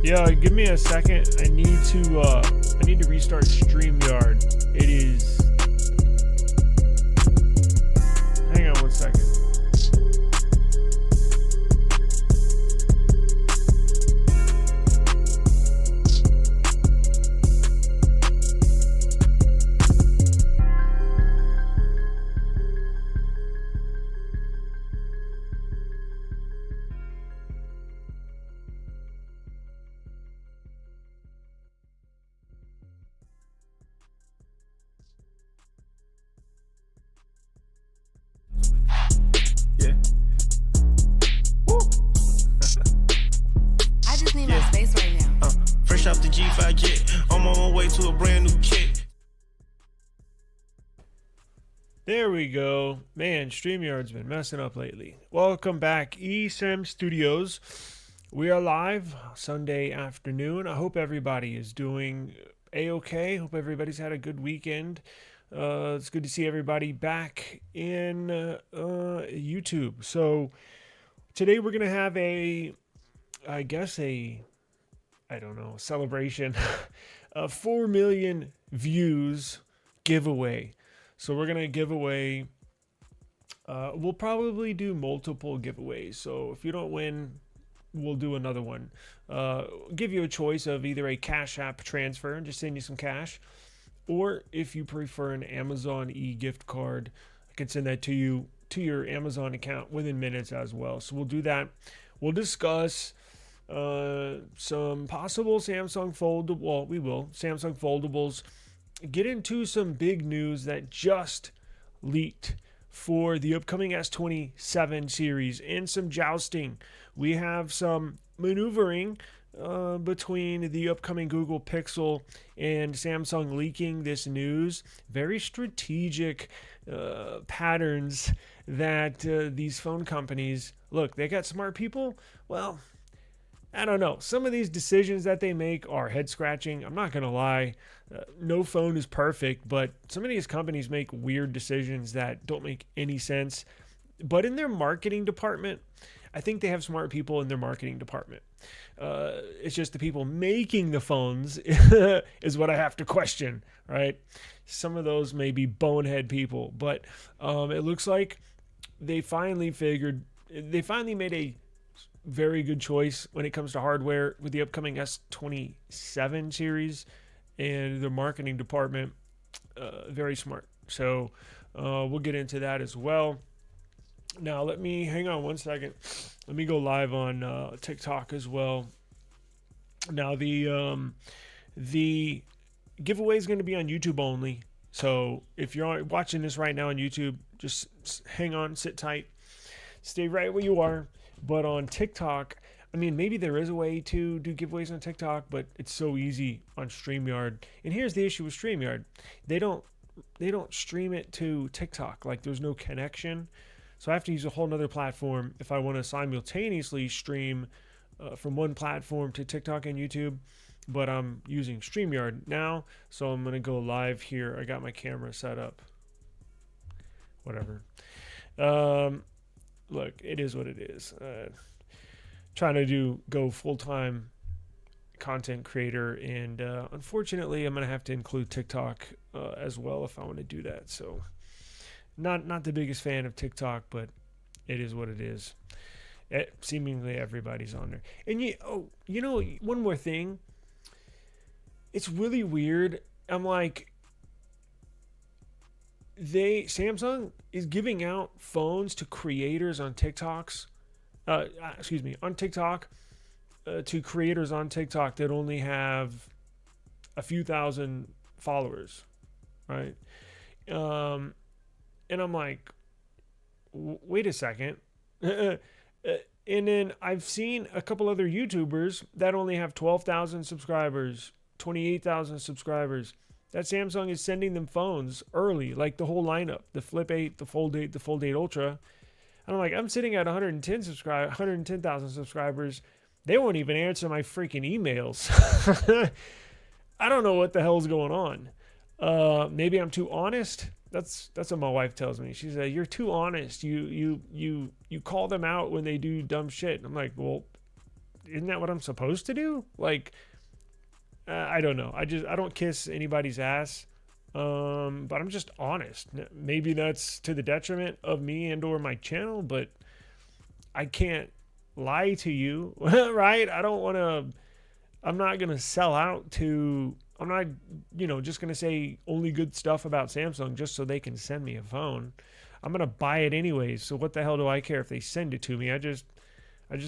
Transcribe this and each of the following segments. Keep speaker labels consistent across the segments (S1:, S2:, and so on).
S1: Yeah, give me a second. I need to restart StreamYard. It is. Hang on one second.
S2: Yeah. Woo.
S3: I just need my space right now.
S2: Fresh off the G5 jet, I'm on my way to a brand new kit.
S1: There we go. Man, StreamYard's been messing up lately. Welcome back, eSIM Studios. We are live Sunday afternoon. I hope everybody is doing a-okay. Hope everybody's had a good weekend. It's good to see everybody back in YouTube. So today we're going to have celebration, a 4 million views giveaway. So we're going to give away, we'll probably do multiple giveaways. So if you don't win, we'll do another one. Give you a choice of either a Cash App transfer, just send you some cash, or if you prefer an Amazon e-gift card, I can send that to you to your Amazon account within minutes as well. So we'll do that. We'll discuss some possible Samsung foldables, get into some big news that just leaked for the upcoming S27 series and some jousting. We have some maneuvering between the upcoming Google Pixel and Samsung leaking this news. Very strategic patterns that these phone companies, look, they got smart people. Well, I don't know. Some of these decisions that they make are head scratching. I'm not going to lie. No phone is perfect, but some of these companies make weird decisions that don't make any sense. But in their marketing department, I think they have smart people in their marketing department. It's just the people making the phones is what I have to question, right? Some of those may be bonehead people, but it looks like they finally made a very good choice when it comes to hardware with the upcoming S27 series, and the marketing department, very smart. So we'll get into that as well. Now, hang on one second. Let me go live on TikTok as well. Now, the giveaway is going to be on YouTube only. So if you're watching this right now on YouTube, just hang on, sit tight, stay right where you are. But on TikTok, I mean, maybe there is a way to do giveaways on TikTok, but it's so easy on StreamYard. And here's the issue with StreamYard. They don't stream it to TikTok. Like, there's no connection. So I have to use a whole nother platform if I want to simultaneously stream from one platform to TikTok and YouTube. But I'm using StreamYard now, so I'm going to go live here. I got my camera set up. Whatever. Look, it is what it is. Trying to go full-time content creator, and unfortunately, I'm going to have to include TikTok as well if I want to do that. So, not the biggest fan of TikTok, but it is what it is. Seemingly everybody's on there. And one more thing. It's really weird. I'm like, Samsung is giving out phones to creators on TikToks. On TikTok, to creators on TikTok that only have a few thousand followers, right? And I'm like, wait a second. And then I've seen a couple other YouTubers that only have 12,000 subscribers, 28,000 subscribers. That Samsung is sending them phones early, like the whole lineup, the Flip 8, the Fold 8, the Fold 8 Ultra. And I'm like, I'm sitting at 110,000 subscribers. They won't even answer my freaking emails. I don't know what the hell's going on. Maybe I'm too honest. That's what my wife tells me. She said, "You're too honest. You call them out when they do dumb shit." And I'm like, well, isn't that what I'm supposed to do? Like, I don't know. I don't kiss anybody's ass. But I'm just honest. Maybe that's to the detriment of me and or my channel, but I can't lie to you, right? I'm not going to sell out to, I'm not, just going to say only good stuff about Samsung just so they can send me a phone. I'm going to buy it anyways. So what the hell do I care if they send it to me? I just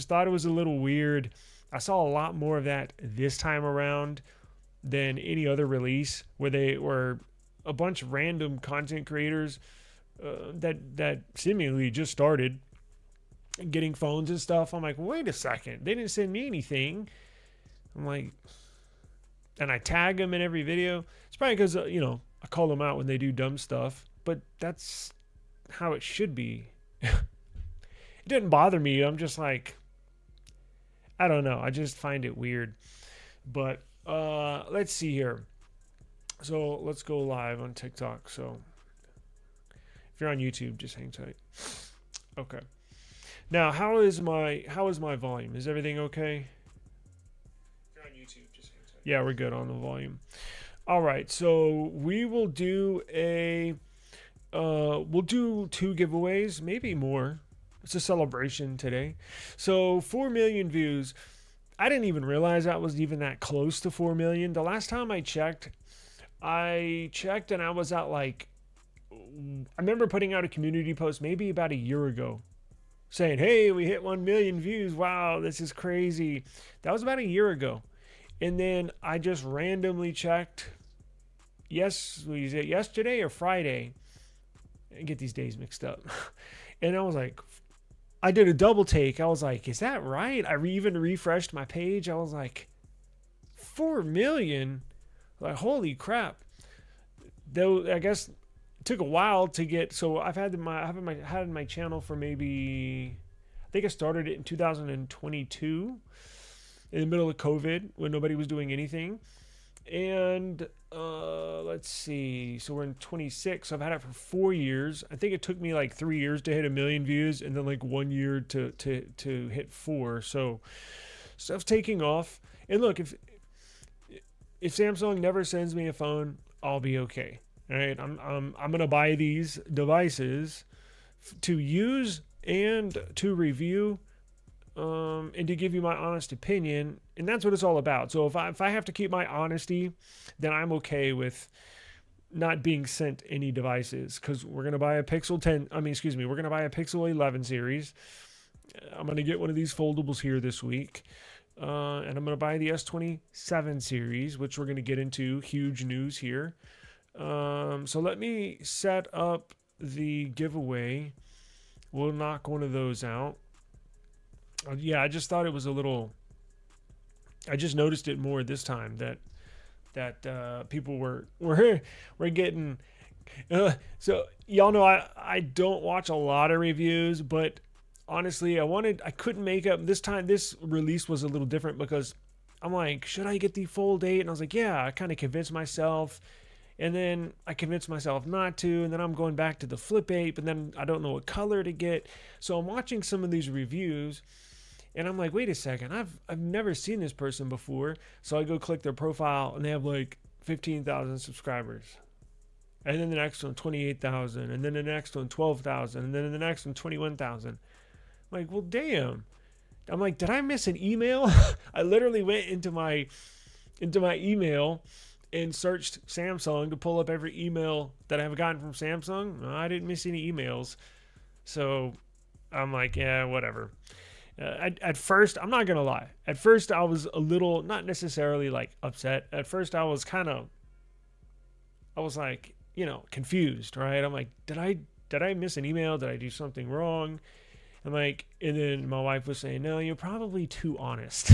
S1: thought it was a little weird. I saw a lot more of that this time around than any other release, where they were a bunch of random content creators that seemingly just started getting phones and stuff. I'm like, wait a second, they didn't send me anything. I'm like, and I tag them in every video. It's probably because I call them out when they do dumb stuff, but that's how it should be. It didn't bother me. I'm just like, I don't know. I just find it weird. But let's see here. So let's go live on TikTok. So if you're on YouTube, just hang tight. Okay. Now, how is my volume? Is everything okay? If you're on YouTube, just hang tight. Yeah, we're good on the volume. All right. So we will do we'll do 2 giveaways, maybe more. It's a celebration today. So 4 million views. I didn't even realize that was even that close to 4 million. The last time I checked and I was at I remember putting out a community post maybe about a year ago saying, hey, we hit 1 million views. Wow, this is crazy. That was about a year ago. And then I just randomly checked. Was it yesterday or Friday? I get these days mixed up. And I was like, I did a double take. I was like, is that right? I even refreshed my page. I was like, 4 million? Like, holy crap. Though I guess it took a while to get. So I've had my channel for maybe, I think I started it in 2022 in the middle of COVID when nobody was doing anything. And let's see. So we're in 26. So I've had it for 4 years. I think it took me like 3 years to hit 1 million views, and then like 1 year to hit 4. So stuff's taking off. And look, if Samsung never sends me a phone, I'll be okay. All right, I'm gonna buy these devices to use and to review, and to give you my honest opinion, and that's what it's all about. So if I have to keep my honesty, then I'm okay with not being sent any devices, because we're gonna buy a Pixel 10. We're gonna buy a Pixel 11 series. I'm gonna get one of these foldables here this week. And I'm going to buy the S27 series, which we're going to get into. Huge news here. So let me set up the giveaway. We'll knock one of those out. I just thought it was a little... I just noticed it more this time that people were getting... so y'all know I don't watch a lot of reviews, but... honestly, I couldn't make up this time. This release was a little different because I'm like, should I get the fold 8? And I was like, yeah, I kind of convinced myself. And then I convinced myself not to. And then I'm going back to the flip 8, but then I don't know what color to get. So I'm watching some of these reviews and I'm like, wait a second, I've never seen this person before. So I go click their profile and they have like 15,000 subscribers. And then the next one, 28,000. And then the next one, 12,000. And then the next one, 21,000. Like, well, damn. I'm like, did I miss an email? I literally went into my email and searched Samsung to pull up every email that I've gotten from Samsung. No, I didn't miss any emails. So I'm like, yeah, whatever. At first, I'm not going to lie. At first, I was a little, not necessarily like upset. At first, I was like, confused, right? I'm like, did I miss an email? Did I do something wrong? I'm like, and then my wife was saying, no, you're probably too honest.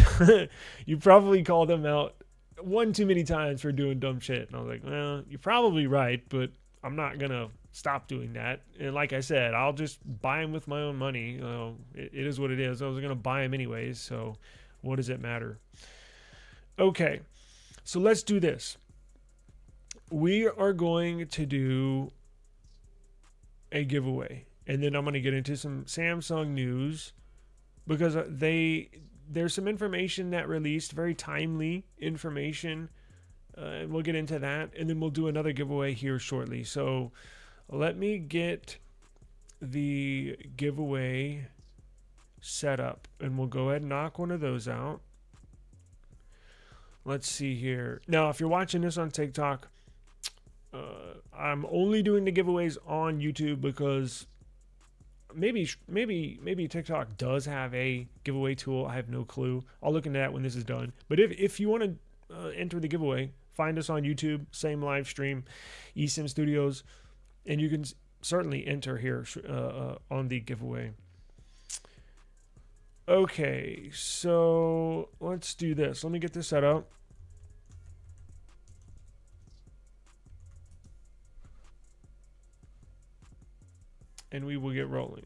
S1: You probably called them out one too many times for doing dumb shit. And I was like, well, you're probably right, but I'm not going to stop doing that. And like I said, I'll just buy them with my own money. It is what it is. I was going to buy them anyways. So what does it matter? Okay. So let's do this. We are going to do a giveaway. And then I'm going to get into some Samsung news because they there's some information that released, very timely information. And we'll get into that, and then we'll do another giveaway here shortly. So let me get the giveaway set up, and we'll go ahead and knock one of those out. Let's see here. Now, if you're watching this on TikTok, I'm only doing the giveaways on YouTube because maybe TikTok does have a giveaway tool. I have no clue. I'll look into that when this is done. But if you want to enter the giveaway, find us on YouTube, same live stream, eSIM Studios, and you can certainly enter here on the giveaway. Okay, so let's do this. Let me get this set up. And we will get rolling.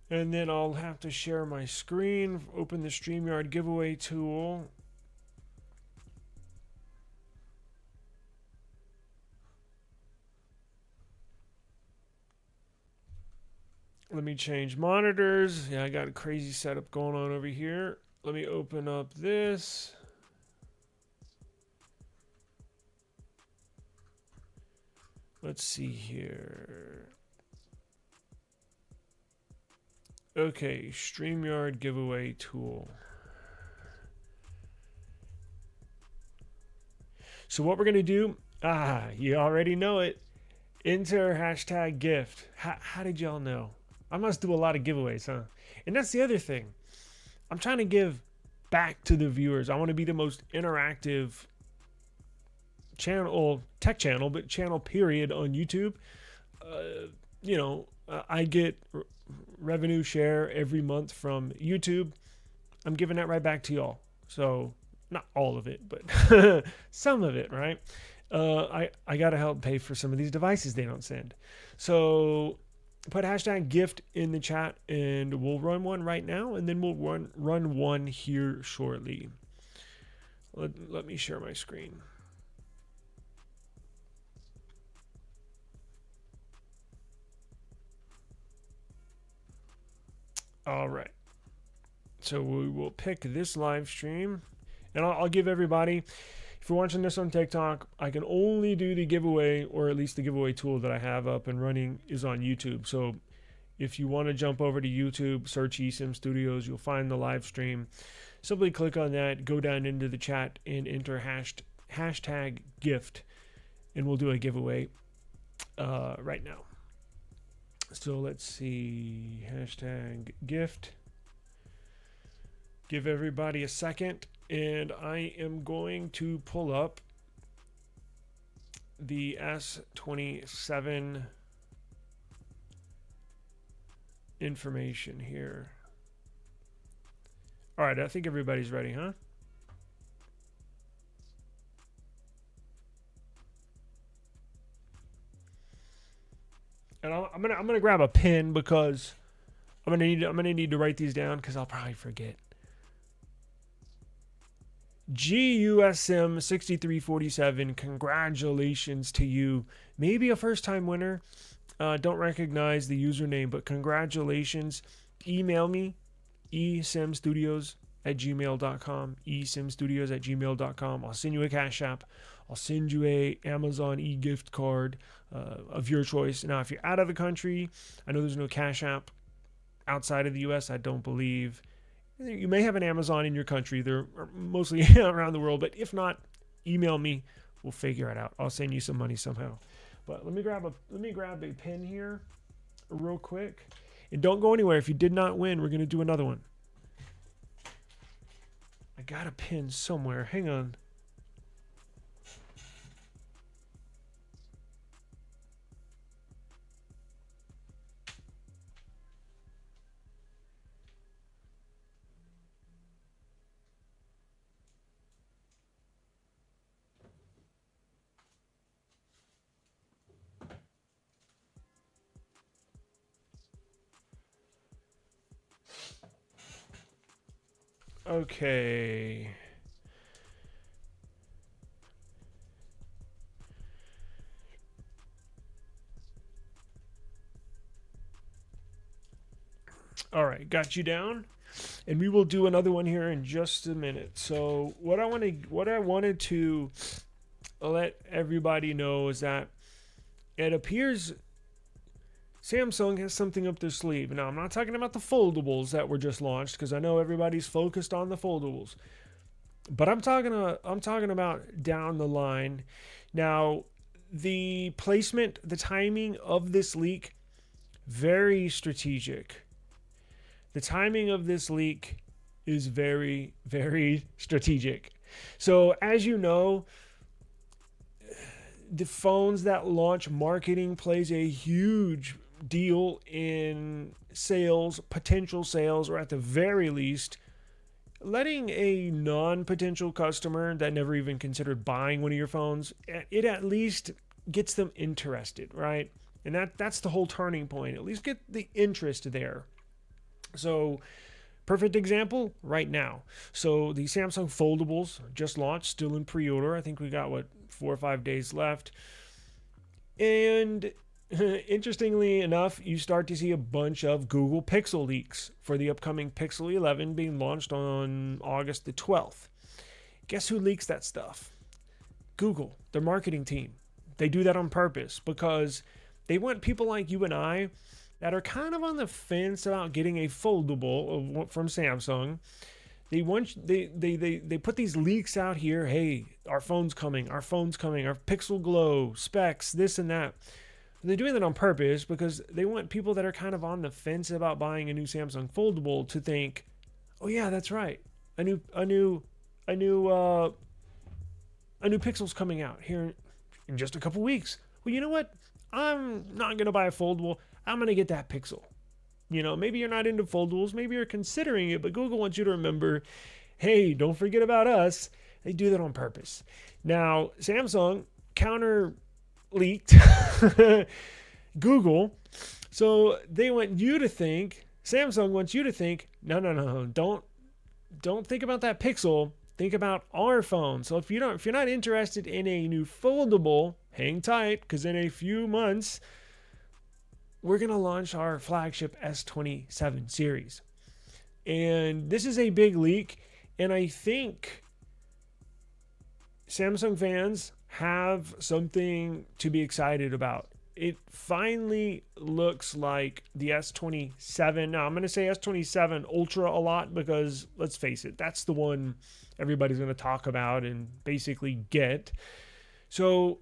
S1: And then I'll have to share my screen, open the StreamYard giveaway tool. Let me change monitors. Yeah, I got a crazy setup going on over here. Let me open up this. Let's see here. Okay, StreamYard giveaway tool. So what we're going to do, you already know it. Enter hashtag gift. How did y'all know? I must do a lot of giveaways, huh? And that's the other thing. I'm trying to give back to the viewers. I want to be the most interactive channel, tech channel, but channel period on YouTube. I get revenue share every month from YouTube. I'm giving that right back to y'all. So not all of it, but some of it, right? I got to help pay for some of these devices they don't send. So put hashtag gift in the chat, and we'll run one right now, and then we'll run one here shortly. Let me share my screen. All right. So we will pick this live stream, and I'll give everybody, if you're watching this on TikTok, I can only do the giveaway, or at least the giveaway tool that I have up and running is on YouTube. So if you want to jump over to YouTube, search eSIM Studios, you'll find the live stream. Simply click on that, go down into the chat, and enter hashtag gift, and we'll do a giveaway right now. So let's see, hashtag gift. Give everybody a second, and I am going to pull up the S27 information here. All right, I think everybody's ready, huh? And I'm gonna grab a pen because I'm gonna need to write these down because I'll probably forget. GUSM 6347, congratulations to you. Maybe a first time winner. Don't recognize the username, but congratulations. Email me, esimstudios@gmail.com, esimstudios@gmail.com. I'll send you a Cash App. I'll send you a Amazon e-gift card of your choice. Now, if you're out of the country, I know there's no Cash App outside of the U.S., I don't believe. You may have an Amazon in your country. They're mostly around the world, but if not, email me. We'll figure it out. I'll send you some money somehow. But let me grab a pen here real quick. And don't go anywhere. If you did not win, we're going to do another one. I got a pen somewhere. Hang on. Okay. All right, got you down. And we will do another one here in just a minute. So what I wanted to let everybody know is that it appears Samsung has something up their sleeve. Now, I'm not talking about the foldables that were just launched, because I know everybody's focused on the foldables. But I'm talking about down the line. Now, the placement, the timing of this leak, very strategic. The timing of this leak is very, very strategic. So, as you know, the phones that launch marketing plays a huge deal in sales, potential sales, or at the very least, letting a non-potential customer that never even considered buying one of your phones, it at least gets them interested, right? And that's the whole turning point. At least get the interest there. So, perfect example right now. So the Samsung foldables just launched, still in pre-order. I think we got 4 or 5 days left. And interestingly enough, you start to see a bunch of Google Pixel leaks for the upcoming Pixel 11 being launched on August the 12th. Guess who leaks that stuff? Google, their marketing team. They do that on purpose because they want people like you and I that are kind of on the fence about getting a foldable from Samsung. They put these leaks out here. Hey, our phone's coming, our Pixel Glow, specs, this and that. They're doing that on purpose because they want people that are kind of on the fence about buying a new Samsung foldable to think, oh yeah, that's right. A new Pixel's coming out here in just a couple weeks. Well, you know what? I'm not going to buy a foldable. I'm going to get that Pixel. You know, maybe you're not into foldables. Maybe you're considering it, but Google wants you to remember, hey, don't forget about us. They do that on purpose. Now, Samsung counter-leaked Google. So they want you to think, Samsung wants you to think, no, don't think about that Pixel. Think about our phone. So if you're not interested in a new foldable, hang tight, because in a few months, we're going to launch our flagship S27 series. And this is a big leak. And I think Samsung fans have something to be excited about. It finally looks like the S27. Now, I'm going to say S27 Ultra a lot because, let's face it, that's the one everybody's going to talk about and basically get. So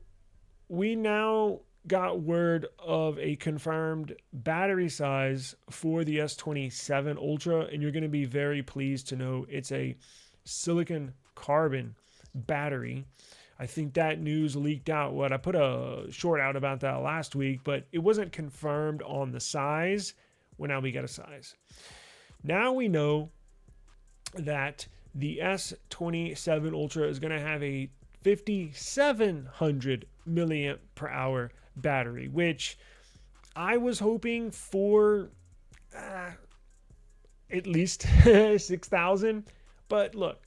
S1: we now got word of a confirmed battery size for the S27 Ultra, and you're going to be very pleased to know it's a silicon carbon battery. I think that news leaked out. I put a short out about that last week, but it wasn't confirmed on the size. Well, now we got a size. Now we know that the S27 Ultra is going to have a 5,700 milliamp per hour battery, which I was hoping for at least 6,000. But look,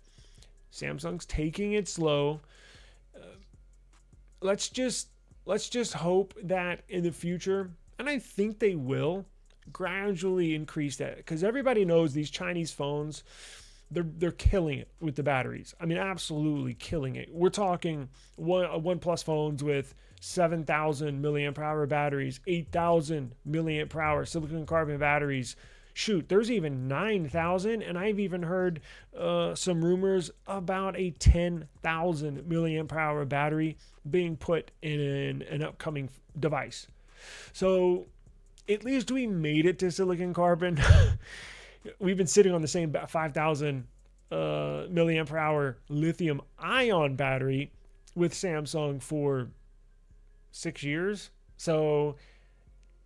S1: Samsung's taking it slow. Let's just hope that in the future, and I think they will, gradually increase that, because everybody knows these Chinese phones, they're killing it with the batteries. I mean, absolutely killing it. We're talking OnePlus phones with 7,000 milliamp per hour batteries, 8,000 milliamp per hour silicon carbon batteries. Shoot, there's even 9,000, and I've even heard some rumors about a 10,000 milliamp per hour battery being put in an upcoming device. So at least we made it to silicon carbon. We've been sitting on the same 5,000 milliamp per hour lithium ion battery with Samsung for 6 years. So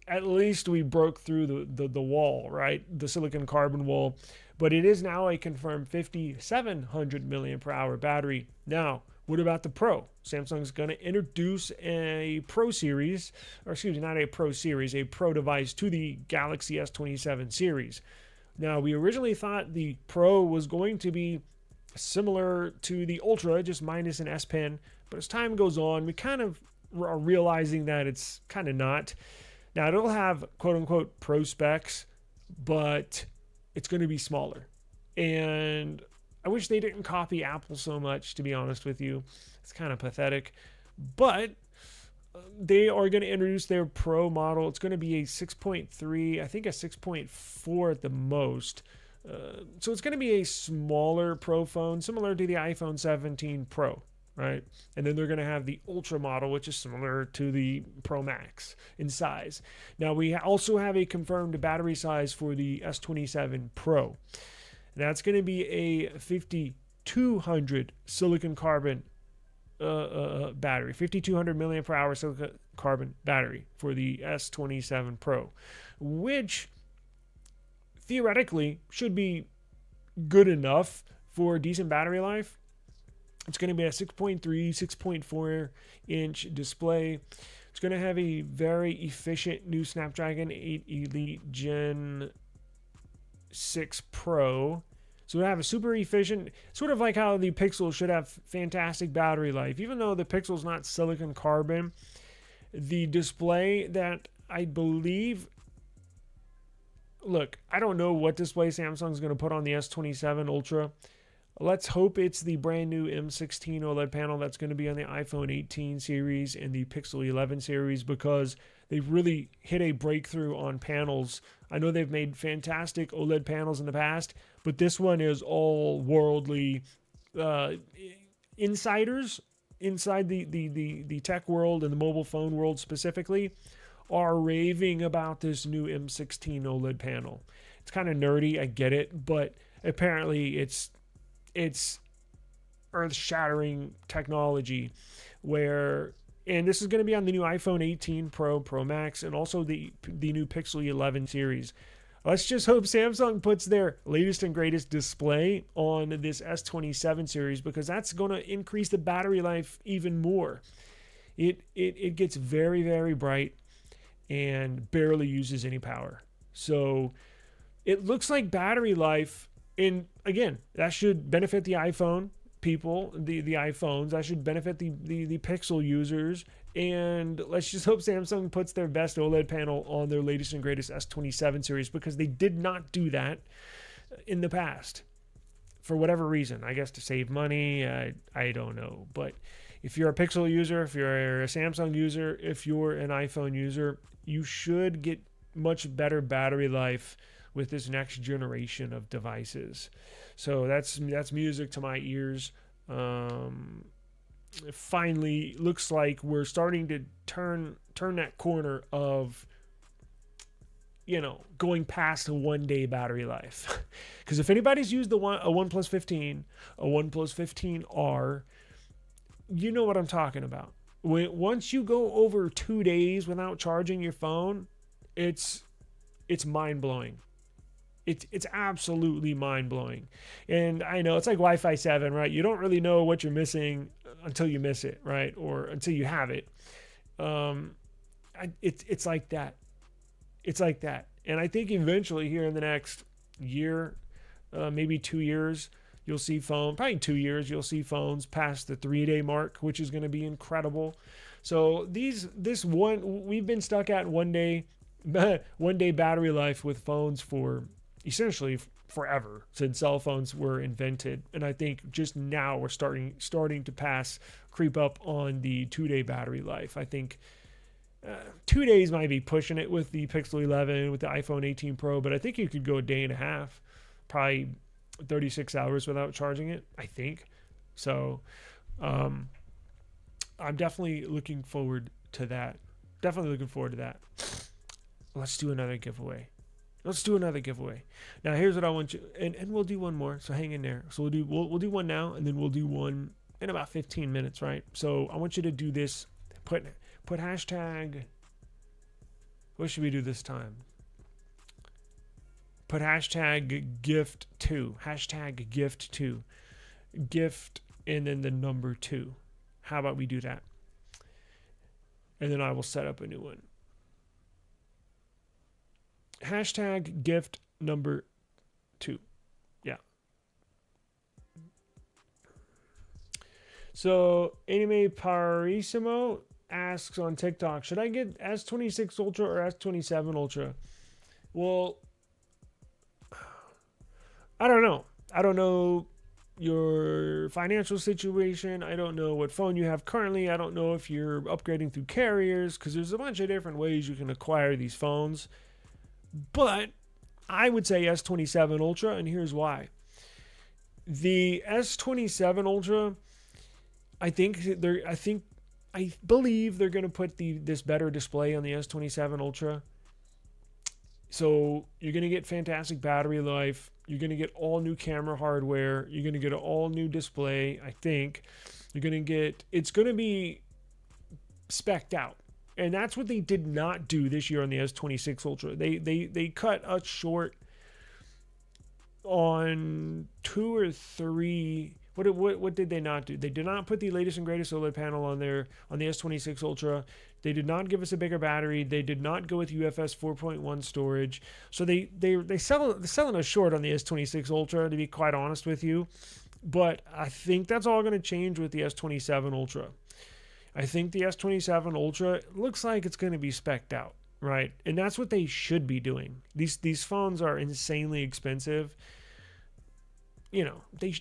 S1: at least we broke through the wall, right? The silicon carbon wall. But it is now a confirmed 5,700 milliamp per hour battery. Now, what about the Pro? Samsung's going to introduce a Pro series, or excuse me, not a Pro series, a Pro device to the Galaxy S27 series. Now, we originally thought the Pro was going to be similar to the Ultra, just minus an S Pen. But as time goes on, we kind of are realizing that it's kind of not. Now, it'll have quote-unquote pro specs but it's going to be smaller. And I wish they didn't copy Apple so much, to be honest with you. It's kind of pathetic. But they are going to introduce their Pro model. It's going to be a 6.3, I think a 6.4 at the most. So it's going to be a smaller Pro phone, similar to the iPhone 17 Pro, right? And then they're going to have the Ultra model, which is similar to the Pro Max in size. Now, we also have a confirmed battery size for the S27 Pro. That's going to be a 5200 silicon carbon battery, 5200 milliamp per hour silicon carbon battery for the S27 Pro, which theoretically should be good enough for decent battery life. It's going to be a 6.3, 6.4 inch display. It's going to have a very efficient new Snapdragon 8 Elite Gen 6 Pro. So it'll have a super efficient, sort of like how the Pixel should have fantastic battery life. Even though the Pixel's not silicon carbon, the display that I believe, look, I don't know what display Samsung's going to put on the S27 Ultra. Let's hope it's the brand new M16 OLED panel that's going to be on the iPhone 18 series and the Pixel 11 series, because they've really hit a breakthrough on panels. I know they've made fantastic OLED panels in the past, but this one is all worldly. Insiders inside the tech world and the mobile phone world specifically are raving about this new M16 OLED panel. It's kind of nerdy, I get it, but apparently it's earth-shattering technology where, and this is going to be on the new iPhone 18 Pro, Pro Max, and also the new Pixel 11 series. Let's just hope Samsung puts their latest and greatest display on this S27 series, because that's going to increase the battery life even more. It gets very, very bright and barely uses any power. So it looks like battery life, and again, that should benefit the iPhone people, the iPhones. That should benefit the Pixel users. And let's just hope Samsung puts their best OLED panel on their latest and greatest S27 series, because they did not do that in the past for whatever reason. I guess to save money. I don't know. But if you're a Pixel user, if you're a Samsung user, if you're an iPhone user, you should get much better battery life with this next generation of devices. So that's music to my ears. It finally looks like we're starting to turn that corner of, going past a 1 day battery life. Because if anybody's used a OnePlus 15, a OnePlus 15R, you know what I'm talking about. Once you go over 2 days without charging your phone, it's mind-blowing. It's absolutely mind-blowing. And I know it's like Wi-Fi 7, right? You don't really know what you're missing until you miss it, right? Or until you have it. It's like that. It's like that. And I think eventually here in the next year, maybe 2 years, you'll see probably 2 years, you'll see phones past the 3 day mark, which is going to be incredible. So we've been stuck at 1 day battery life with phones for essentially forever, since cell phones were invented. And I think just now we're starting to creep up on the 2 day battery life. I think 2 days might be pushing it with the Pixel 11, with the iPhone 18 Pro, but I think you could go a day and a half, probably 36 hours without charging it, I think. So I'm definitely looking forward to that. Let's do another giveaway. Now here's what I want you, and we'll do one more, so hang in there. So we'll do one now, and then we'll do one in about 15 minutes, right? So I want you to do this. Put hashtag, what should we do this time? Put hashtag gift2. Hashtag gift2. Gift and then the number 2. How about we do that? And then I will set up a new one. Hashtag gift number 2. Yeah. So Anime Parissimo asks on TikTok, should I get S26 Ultra or S27 Ultra? Well, I don't know. I don't know your financial situation. I don't know what phone you have currently. I don't know if you're upgrading through carriers, because there's a bunch of different ways you can acquire these phones. But I would say S27 Ultra, and here's why. The S27 Ultra, I believe they're going to put this better display on the S27 Ultra. So you're going to get fantastic battery life. You're going to get all new camera hardware. You're going to get an all new display. I think it's going to be spec'd out. And that's what they did not do this year on the S26 Ultra. They cut us short on 2 or 3. What did they not do? They did not put the latest and greatest OLED panel on there on the S26 Ultra. They did not give us a bigger battery. They did not go with UFS 4.1 they're selling us short on the S26 Ultra, to be quite honest with you. But I think that's all going to change with the S27 Ultra. I think the S27 Ultra looks like it's going to be spec'd out, right? And that's what they should be doing. These phones are insanely expensive. You know, this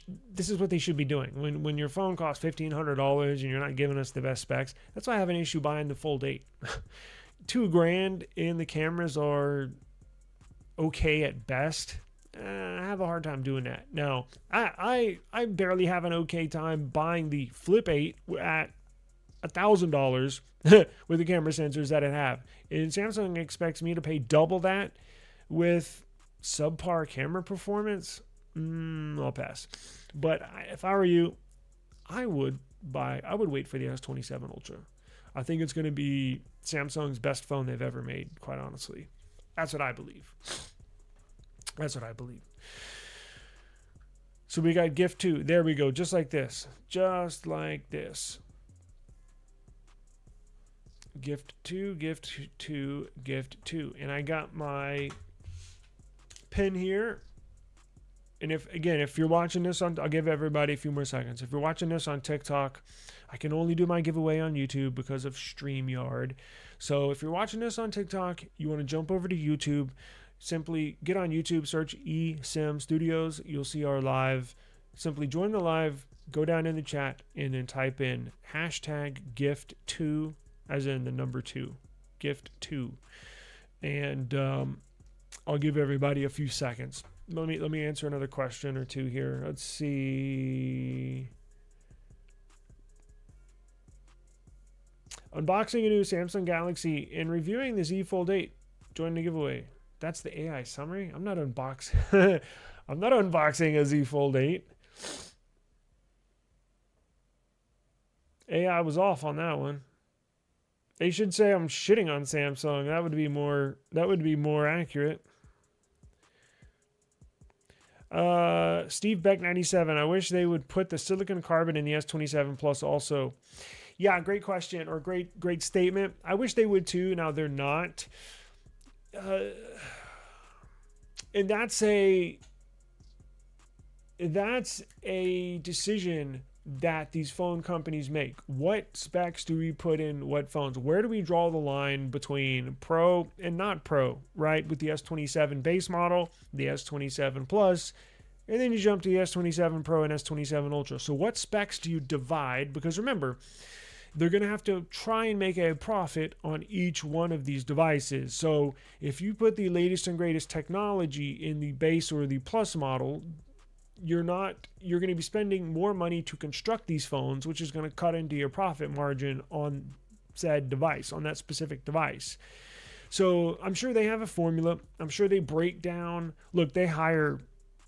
S1: is what they should be doing. When your phone costs $1,500 and you're not giving us the best specs, that's why I have an issue buying the Fold 8. $2,000 and the cameras are okay at best. I have a hard time doing that. Now, I barely have an okay time buying the Flip 8 at $1,000 with the camera sensors that it have. And Samsung expects me to pay double that with subpar camera performance. I'll pass. But if I were you, I would wait for the S27 Ultra. I think it's going to be Samsung's best phone they've ever made, quite honestly. That's what I believe. So we got Gift 2. There we go. Just like this. Gift 2, Gift 2, Gift 2. And I got my pin here. And if you're watching this I'll give everybody a few more seconds. If you're watching this on TikTok, I can only do my giveaway on YouTube because of StreamYard. So if you're watching this on TikTok, you want to jump over to YouTube, simply get on YouTube, search eSIM Studios. You'll see our live. Simply join the live, go down in the chat, and then type in #gift2, as in the number 2, gift2. And I'll give everybody a few seconds. Let me answer another question or two here. Let's see. Unboxing a new Samsung Galaxy and reviewing the Z Fold 8. Join the giveaway. That's the AI summary. I'm not unboxing. I'm not unboxing a Z Fold 8. AI was off on that one. They should say I'm shitting on Samsung. That would be more accurate. Steve Beck 97. I wish they would put the silicon carbon in the S27 Plus also. Yeah, great question, or great statement. I wish they would too. Now they're not. And that's a decision that these phone companies make. What specs do we put in what phones? Where do we draw the line between pro and not pro, right? With the S27 base model, the S27 Plus, and then you jump to the S27 Pro and S27 Ultra. So what specs do you divide? Because remember, they're going to have to try and make a profit on each one of these devices. So if you put the latest and greatest technology in the base or the Plus model, you're going to be spending more money to construct these phones, which is going to cut into your profit margin on said device, on that specific device. So I'm sure they have a formula. I'm sure they break down. Look, they hire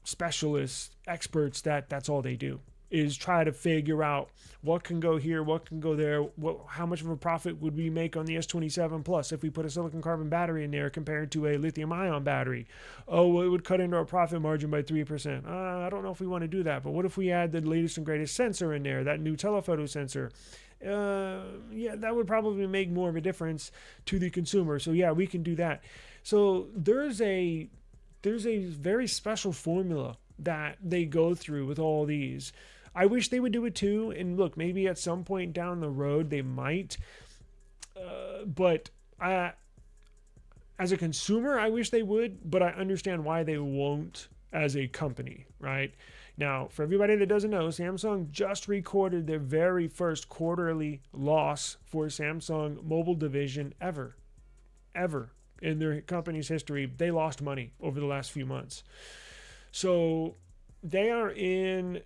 S1: specialists, experts, that's all they do, is try to figure out what can go here, what can go there, how much of a profit would we make on the S27 Plus if we put a silicon carbon battery in there compared to a lithium ion battery. Oh, well, it would cut into our profit margin by 3%. I don't know if we want to do that, but what if we add the latest and greatest sensor in there, that new telephoto sensor? Yeah, that would probably make more of a difference to the consumer. So yeah, we can do that. So there's a very special formula that they go through with all these. I wish they would do it too. And look, maybe at some point down the road they might. But as a consumer, I wish they would. But I understand why they won't as a company, right? Now, for everybody that doesn't know, Samsung just recorded their very first quarterly loss for Samsung mobile division ever in their company's history. They lost money over the last few months. So they are in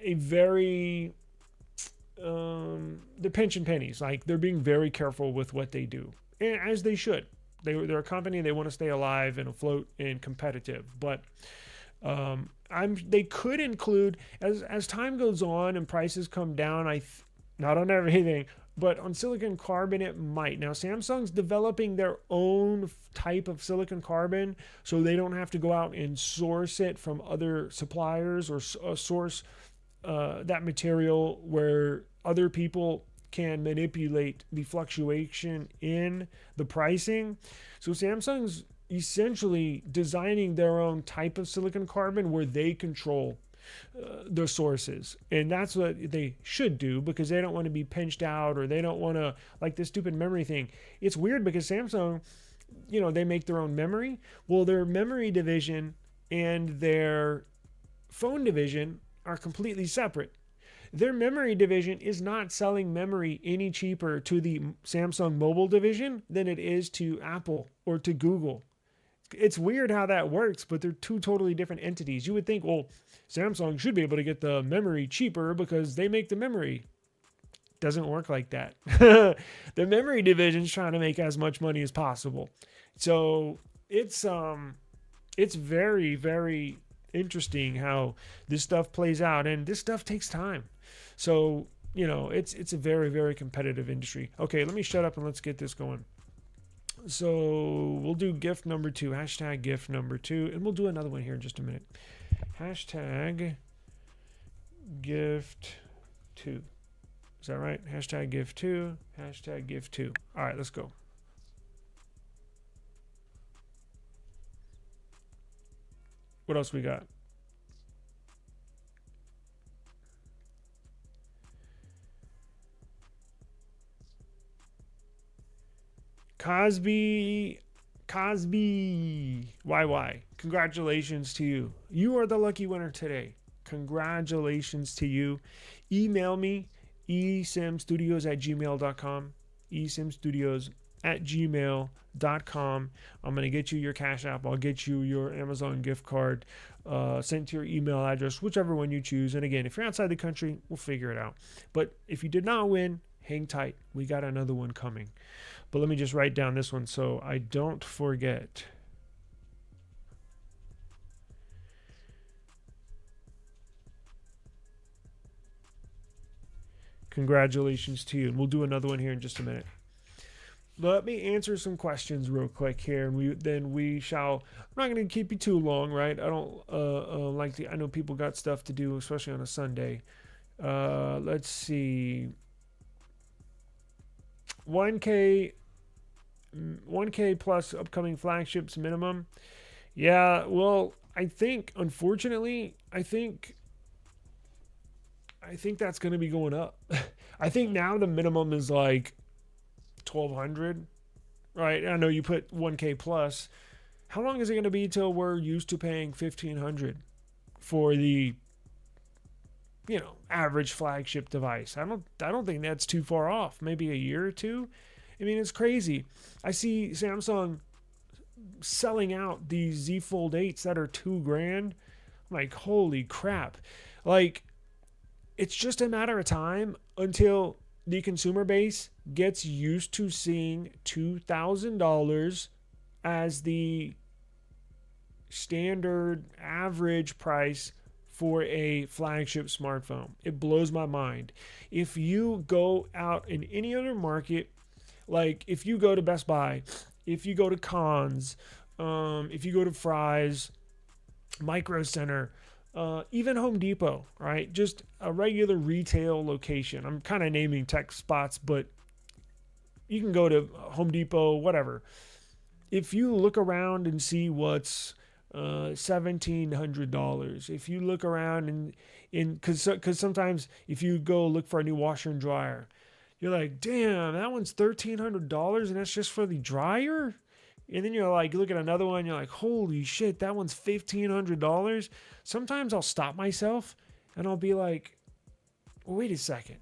S1: a very, they're pinching pennies. Like, they're being very careful with what they do, and as they should. They're a company. They want to stay alive and afloat and competitive. But they could include, as time goes on and prices come down, not on everything, but on silicon carbon it might. Now, Samsung's developing their own type of silicon carbon, so they don't have to go out and source it from other suppliers or source that material where other people can manipulate the fluctuation in the pricing. So Samsung's essentially designing their own type of silicon carbon where they control their sources, and that's what they should do, because they don't want to be pinched out, or they don't want to, like this stupid memory thing. It's weird because Samsung, they make their own memory. Well, their memory division and their phone division are completely separate. Their memory division is not selling memory any cheaper to the Samsung mobile division than it is to Apple or to Google. It's weird how that works, but they're two totally different entities. You would think, well, Samsung should be able to get the memory cheaper because they make the memory. Doesn't work like that. The memory division's trying to make as much money as possible. So it's very, very interesting how this stuff plays out, and this stuff takes time. So, it's a very, very competitive industry. Okay, let me shut up and let's get this going. So we'll do gift number 2, hashtag gift number 2, and we'll do another one here in just a minute. Hashtag gift 2. Is that right? Hashtag gift 2, hashtag gift 2. All right, let's go. What else we got? Cosby YY, congratulations to you. You are the lucky winner today. Congratulations to you. Email me, esimstudios@gmail.com, esimstudios@gmail.com. I'm going to get you your Cash App. I'll get you your Amazon gift card sent to your email address, whichever one you choose. And again, if you're outside the country, we'll figure it out. But if you did not win, hang tight. We got another one coming. But let me just write down this one so I don't forget. Congratulations to you. And we'll do another one here in just a minute. Let me answer some questions real quick here, and we shall. I'm not going to keep you too long, right? I don't I know people got stuff to do, especially on a Sunday. Let's see. 1K plus upcoming flagships minimum. Yeah, well, unfortunately, I think that's going to be going up. I think now the minimum is like 1,200, right? I know you put 1K plus. How long is it going to be till we're used to paying 1,500 for the average flagship device? I don't think that's too far off. Maybe a year or two. I mean, it's crazy. I see Samsung selling out these Z Fold 8s that are $2,000. I'm like, holy crap. Like, it's just a matter of time until the consumer base gets used to seeing $2,000 as the standard average price for a flagship smartphone. It blows my mind. If you go out in any other market, like if you go to Best Buy, if you go to Conn's, if you go to Fry's, Micro Center, even Home Depot, right? Just a regular retail location. I'm kind of naming tech spots, but you can go to Home Depot, whatever. If you look around and see what's $1,700, if you look around and because sometimes if you go look for a new washer and dryer, you're like, damn, that one's $1,300 and that's just for the dryer. And then you're like, you look at another one, you're like, holy shit, that one's $1,500. Sometimes I'll stop myself and I'll be like, wait a second.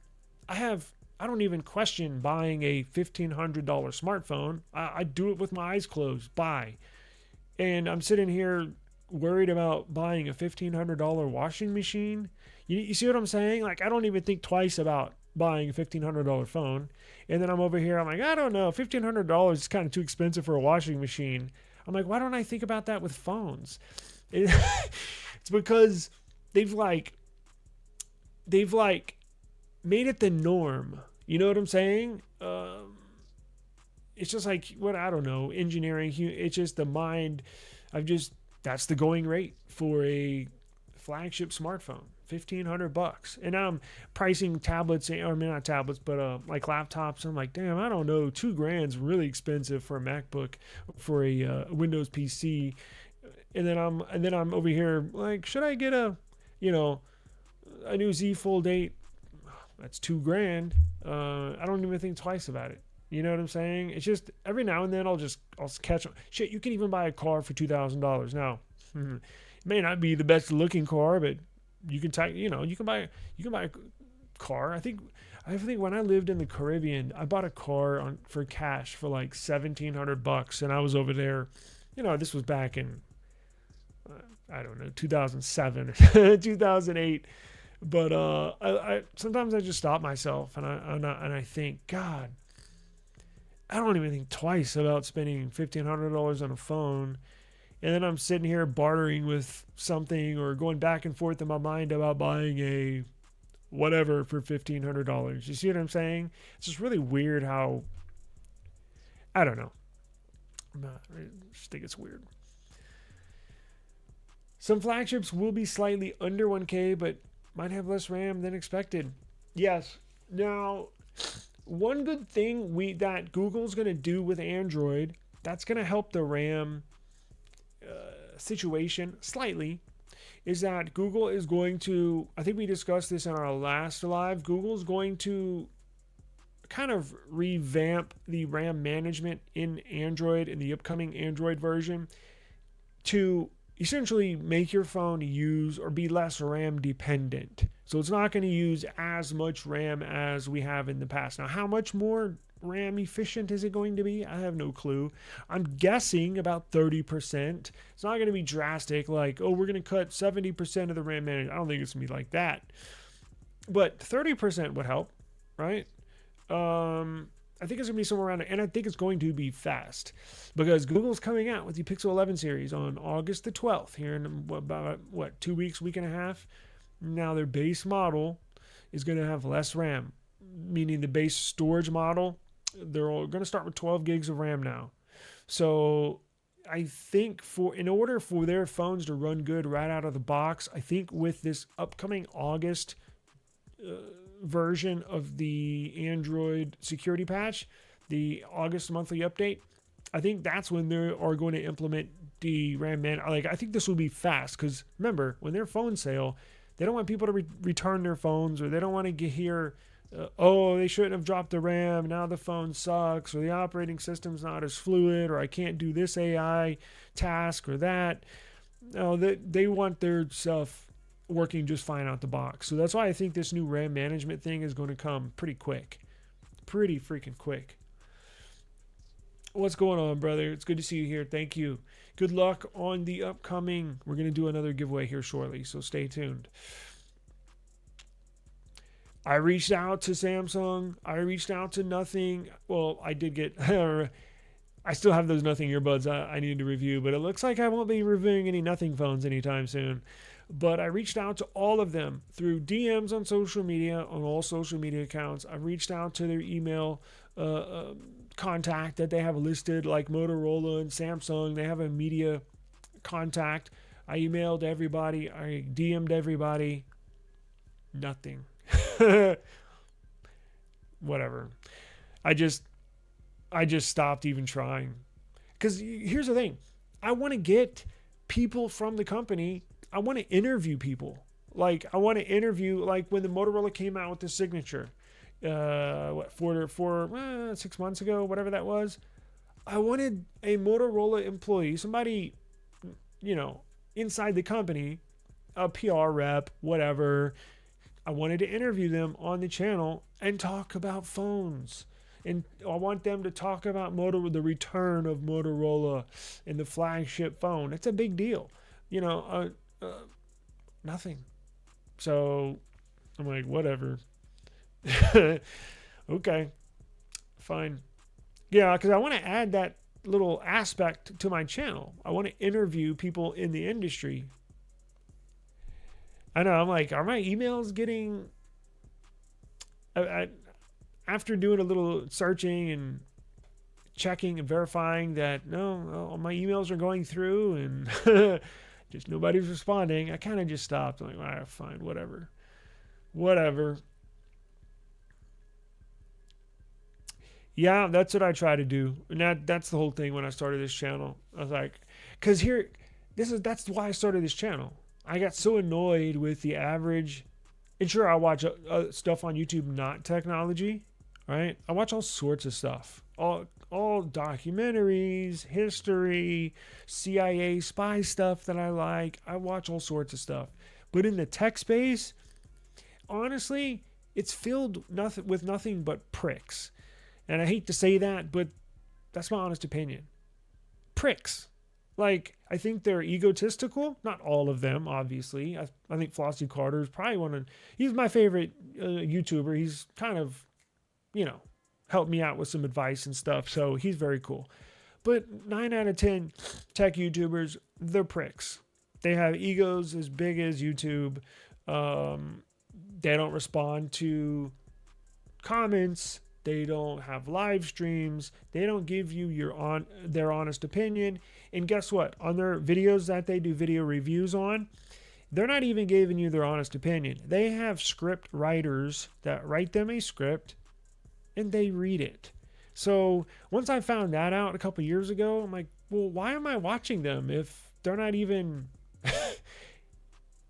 S1: I don't even question buying a $1,500 smartphone. I do it with my eyes closed. Buy. And I'm sitting here worried about buying a $1,500 washing machine. You see what I'm saying? Like, I don't even think twice about buying a $1,500 phone. And then I'm over here, I'm like, I don't know, $1,500 is kind of too expensive for a washing machine. I'm like, why don't I think about that with phones? It's because they've made it the norm. You know what I'm saying? It's just like, I don't know, engineering. It's just the mind. That's the going rate for a flagship smartphone. $1,500. And now I'm pricing tablets, or I mean not tablets, but like laptops. I'm like, damn, I don't know, $2,000 is really expensive for a MacBook, for a Windows PC. And then I'm over here like, should I get a new Z Fold 8? That's $2,000. I don't even think twice about it. You know what I'm saying? It's just every now and then I'll catch on. Shit, you can even buy a car for $2,000 now. It may not be the best looking car, but you can buy a car. I think when I lived in the Caribbean, I bought a car for cash for like $1,700, and I was over there. This was back in I don't know, 2007 or 2008. But I sometimes I just stop myself and I think, God, I don't even think twice about spending $1,500 on a phone. And then I'm sitting here bartering with something or going back and forth in my mind about buying a whatever for $1,500. You see what I'm saying? It's just really weird how, I don't know. I just think it's weird. Some flagships will be slightly under 1K, but might have less RAM than expected. Yes. Now, one good thing that Google's going to do with Android, that's going to help the RAM situation slightly, is that Google is going to, I think we discussed this in our last live, Google's going to kind of revamp the RAM management in Android, in the upcoming Android version, to essentially make your phone use or be less RAM dependent. So it's not going to use as much RAM as we have in the past. Now, how much more RAM efficient is it going to be? I have no clue. I'm guessing about 30%. It's not going to be drastic, like, oh, we're going to cut 70% of the RAM management. I don't think it's going to be like that. But 30% would help, right? I think it's going to be somewhere around it, and I think it's going to be fast because Google's coming out with the Pixel 11 series on August the 12th here in about 2 weeks, week and a half. Now their base model is going to have less RAM, meaning the base storage model, they're all going to start with 12 gigs of RAM now. So I think in order for their phones to run good right out of the box, I think with this upcoming August version of the Android security patch, the August monthly update, I think that's when they are going to implement the RAM man. Like, I think this will be fast because remember, when they're phone sale, they don't want people to return their phones, or they don't want to hear, oh, they shouldn't have dropped the RAM, now the phone sucks, or the operating system's not as fluid, or I can't do this AI task or that. No, they want their stuff working just fine out the box. So that's why I think this new RAM management thing is going to come pretty quick. Pretty freaking quick. What's going on, brother? It's good to see you here. Thank you. Good luck on the upcoming. We're going to do another giveaway here shortly, so stay tuned. I reached out to Samsung. I reached out to Nothing. Well, I did get... I still have those Nothing earbuds I need to review, but it looks like I won't be reviewing any Nothing phones anytime soon. But I reached out to all of them through DMs on social media, on all social media accounts. I reached out to their email contact that they have listed, like Motorola and Samsung. They have a media contact. I emailed everybody. I DM'd everybody. Nothing. Whatever. I just stopped even trying. Because here's the thing. I want to get people from the company. I want to interview people. Like, I want to interview, like when the Motorola came out with the signature, 6 months ago, whatever that was. I wanted a Motorola employee, somebody, inside the company, a PR rep, whatever. I wanted to interview them on the channel and talk about phones. And I want them to talk about the return of Motorola and the flagship phone. It's a big deal. Nothing. So I'm like, whatever. Okay, fine. Yeah, because I want to add that little aspect to my channel. I want to interview people in the industry. I know, I'm like, are my emails getting... after doing a little searching and checking and verifying that, no, all my emails are going through and just nobody's responding, I kind of just stopped. I'm like, all right, fine, whatever. Yeah, that's what I try to do. And that's the whole thing when I started this channel. I was like, because that's why I started this channel. I got so annoyed with the average, and sure, I watch stuff on YouTube, not technology, right? I watch all sorts of stuff, all documentaries, history, CIA spy stuff that I like. I watch all sorts of stuff. But in the tech space, honestly, it's filled with nothing but pricks. And I hate to say that, but that's my honest opinion. Pricks. Like, I think they're egotistical. Not all of them, obviously. I think Flossie Carter is probably he's my favorite YouTuber. He's kind of, helped me out with some advice and stuff. So he's very cool. But 9 out of 10 tech YouTubers, they're pricks. They have egos as big as YouTube. They don't respond to comments. They don't have live streams. They don't give you their honest opinion. And guess what? On their videos that they do video reviews on, they're not even giving you their honest opinion. They have script writers that write them a script and they read it. So once I found that out a couple years ago, I'm like, well, why am I watching them if they're not even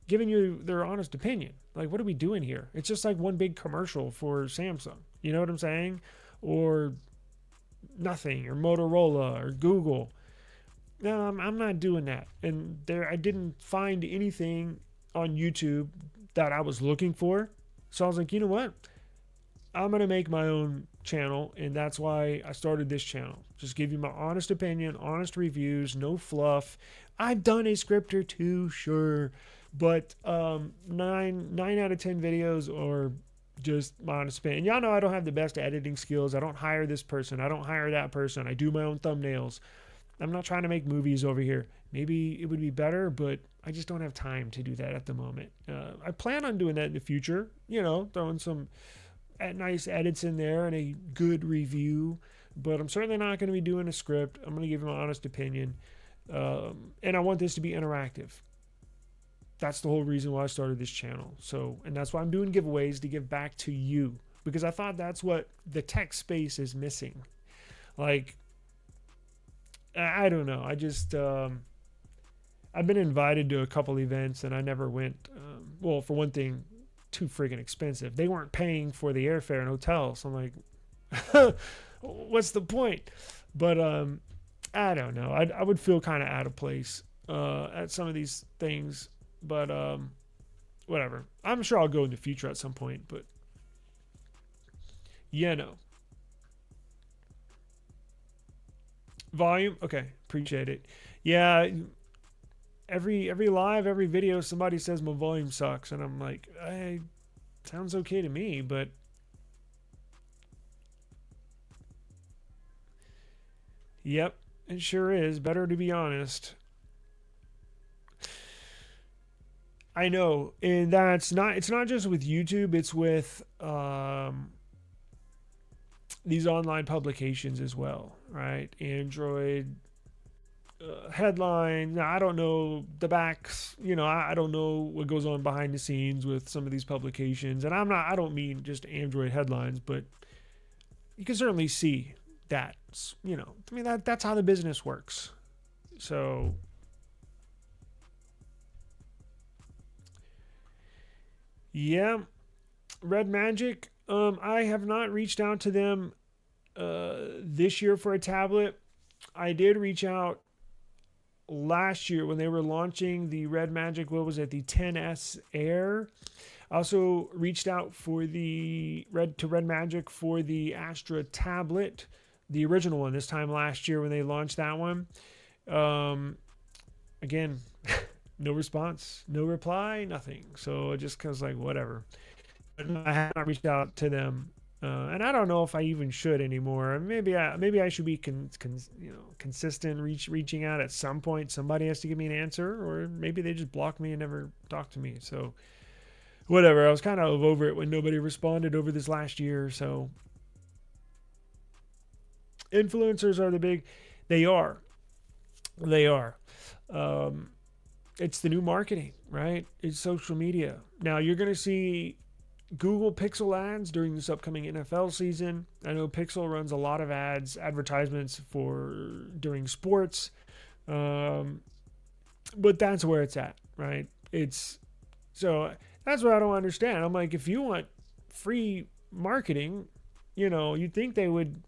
S1: giving you their honest opinion? Like, what are we doing here? It's just like one big commercial for Samsung. You know what I'm saying? Or nothing, or Motorola, or Google. No, I'm not doing that. And I didn't find anything on YouTube that I was looking for. So I was like, you know what? I'm going to make my own channel, and that's why I started this channel. Just give you my honest opinion, honest reviews, no fluff. I've done a script or two, sure, but 9 out of 10 videos are just my honest opinion. Y'all know I don't have the best editing skills. I don't hire this person. I don't hire that person. I do my own thumbnails. I'm not trying to make movies over here. Maybe it would be better, but I just don't have time to do that at the moment. I plan on doing that in the future, throwing some nice edits in there and a good review, but I'm certainly not going to be doing a script. I'm going to give you my honest opinion. And I want this to be interactive. That's the whole reason why I started this channel. So, and that's why I'm doing giveaways, to give back to you, because I thought that's what the tech space is missing. Like, I don't know. I just, I've been invited to a couple events and I never went. Well, for one thing, too friggin' expensive. They weren't paying for the airfare and hotel. So I'm like, what's the point? But, I don't know. I would feel kind of out of place, at some of these things. But whatever. I'm sure I'll go in the future at some point. But volume. Okay, appreciate it. Yeah, every live, every video, somebody says my volume sucks, and I'm like, hey, sounds okay to me. But yep, it sure is. Better to be honest. I know, and it's not just with YouTube, it's with these online publications as well, right? Android headline. Now, I don't know the backs, I don't know what goes on behind the scenes with some of these publications, and I don't mean just Android headlines, but you can certainly see that, that's how the business works. So yeah, Red Magic. I have not reached out to them this year for a tablet. I did reach out last year when they were launching the Red Magic, what was it, the 10S Air. I also reached out for the Red Magic for the Astra tablet, the original one, this time last year when they launched that one. Again, no response, no reply, nothing. So it just was like, whatever. But I have not reached out to them. And I don't know if I even should anymore. Maybe I should be consistent, reaching out at some point. Somebody has to give me an answer, or maybe they just block me and never talk to me. So whatever. I was kind of over it when nobody responded over this last year. So influencers are they are. It's the new marketing, right? It's social media. Now you're going to see Google Pixel ads during this upcoming NFL season. I know Pixel runs a lot of advertisements during sports. But that's where it's at, right? So that's what I don't understand. I'm like, if you want free marketing, you'd think they would.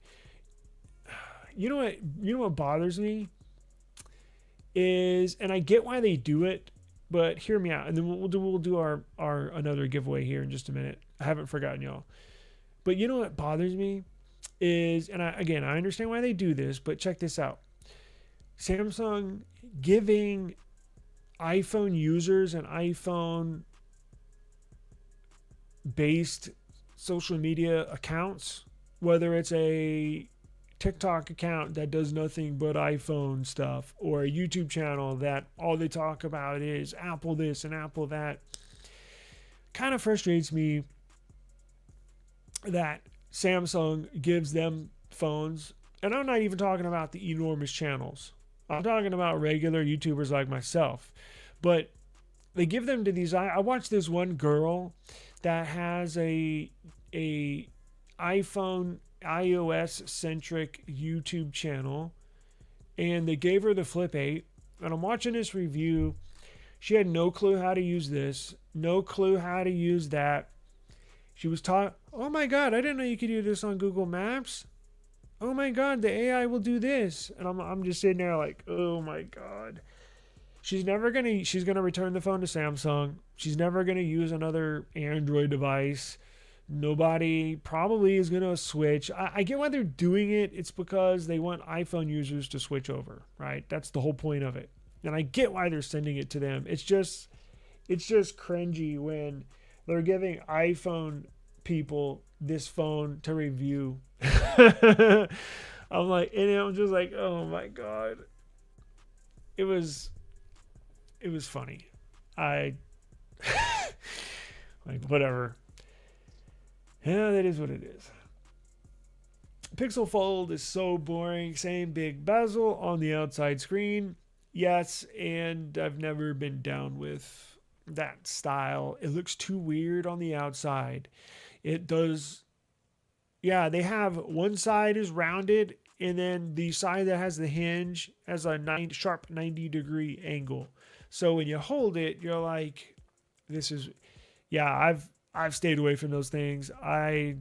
S1: You know what bothers me is, and I get why they do it, but hear me out, and then we'll do our another giveaway here in just a minute. I haven't forgotten y'all. But you know what bothers me is, and I understand why they do this, but check this out. Samsung giving iPhone users and iPhone based social media accounts, whether it's a TikTok account that does nothing but iPhone stuff, or a YouTube channel that all they talk about is Apple this and Apple that, kind of frustrates me that Samsung gives them phones. And I'm not even talking about the enormous channels. I'm talking about regular YouTubers like myself. But they give them to these. I watched this one girl that has a iPhone iOS centric YouTube channel, and they gave her the Flip 8, and I'm watching this review. She had no clue how to use this, no clue how to use that. She was taught, oh my god, I didn't know you could do this on Google Maps. Oh my god, the AI will do this. And I'm just sitting there like, oh my god. She's gonna return the phone to Samsung. She's never gonna use another Android device. Nobody probably is going to switch. I get why they're doing it. It's because they want iPhone users to switch over, right? That's the whole point of it. And I get why they're sending it to them. It's just cringy when they're giving iPhone people this phone to review. I'm just like, oh my god. It was funny. Like, whatever. Yeah, that is what it is. Pixel Fold is so boring. Same big bezel on the outside screen. Yes, and I've never been down with that style. It looks too weird on the outside. It does. Yeah, they have one side is rounded, and then the side that has the hinge has a sharp 90-degree angle. So when you hold it, you're like, this is. Yeah, I've stayed away from those things. I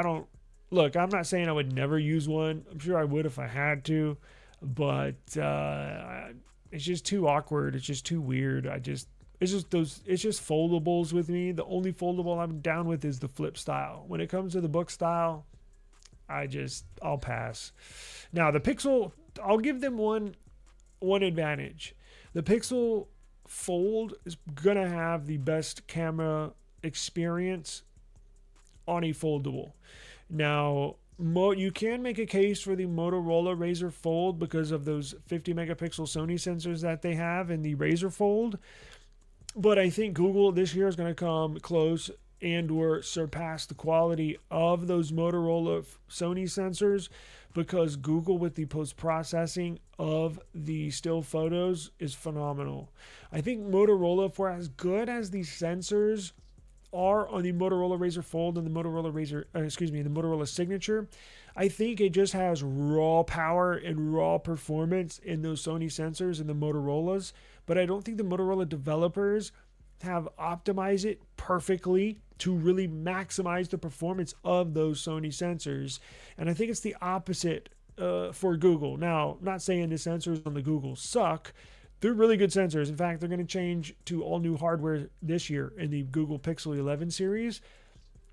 S1: don't look. I'm not saying I would never use one. I'm sure I would if I had to, but it's just too awkward. It's just too weird. It's just foldables with me. The only foldable I'm down with is the flip style. When it comes to the book style, I'll pass. Now the Pixel, I'll give them one advantage. The Pixel Fold is gonna have the best camera experience on a foldable. Now, you can make a case for the Motorola Razr Fold because of those 50 megapixel Sony sensors that they have in the Razr Fold. But I think Google this year is going to come close and or surpass the quality of those Motorola Sony sensors, because Google with the post-processing of the still photos is phenomenal. I think Motorola, for as good as the sensors are on the Motorola Razr Fold and the Motorola Signature, I think it just has raw power and raw performance in those Sony sensors and the Motorola's, but I don't think the Motorola developers have optimized it perfectly to really maximize the performance of those Sony sensors. And I think it's the opposite for Google. Now, not saying the sensors on the Google suck. They're really good sensors. In fact, they're going to change to all new hardware this year in the Google Pixel 11 series.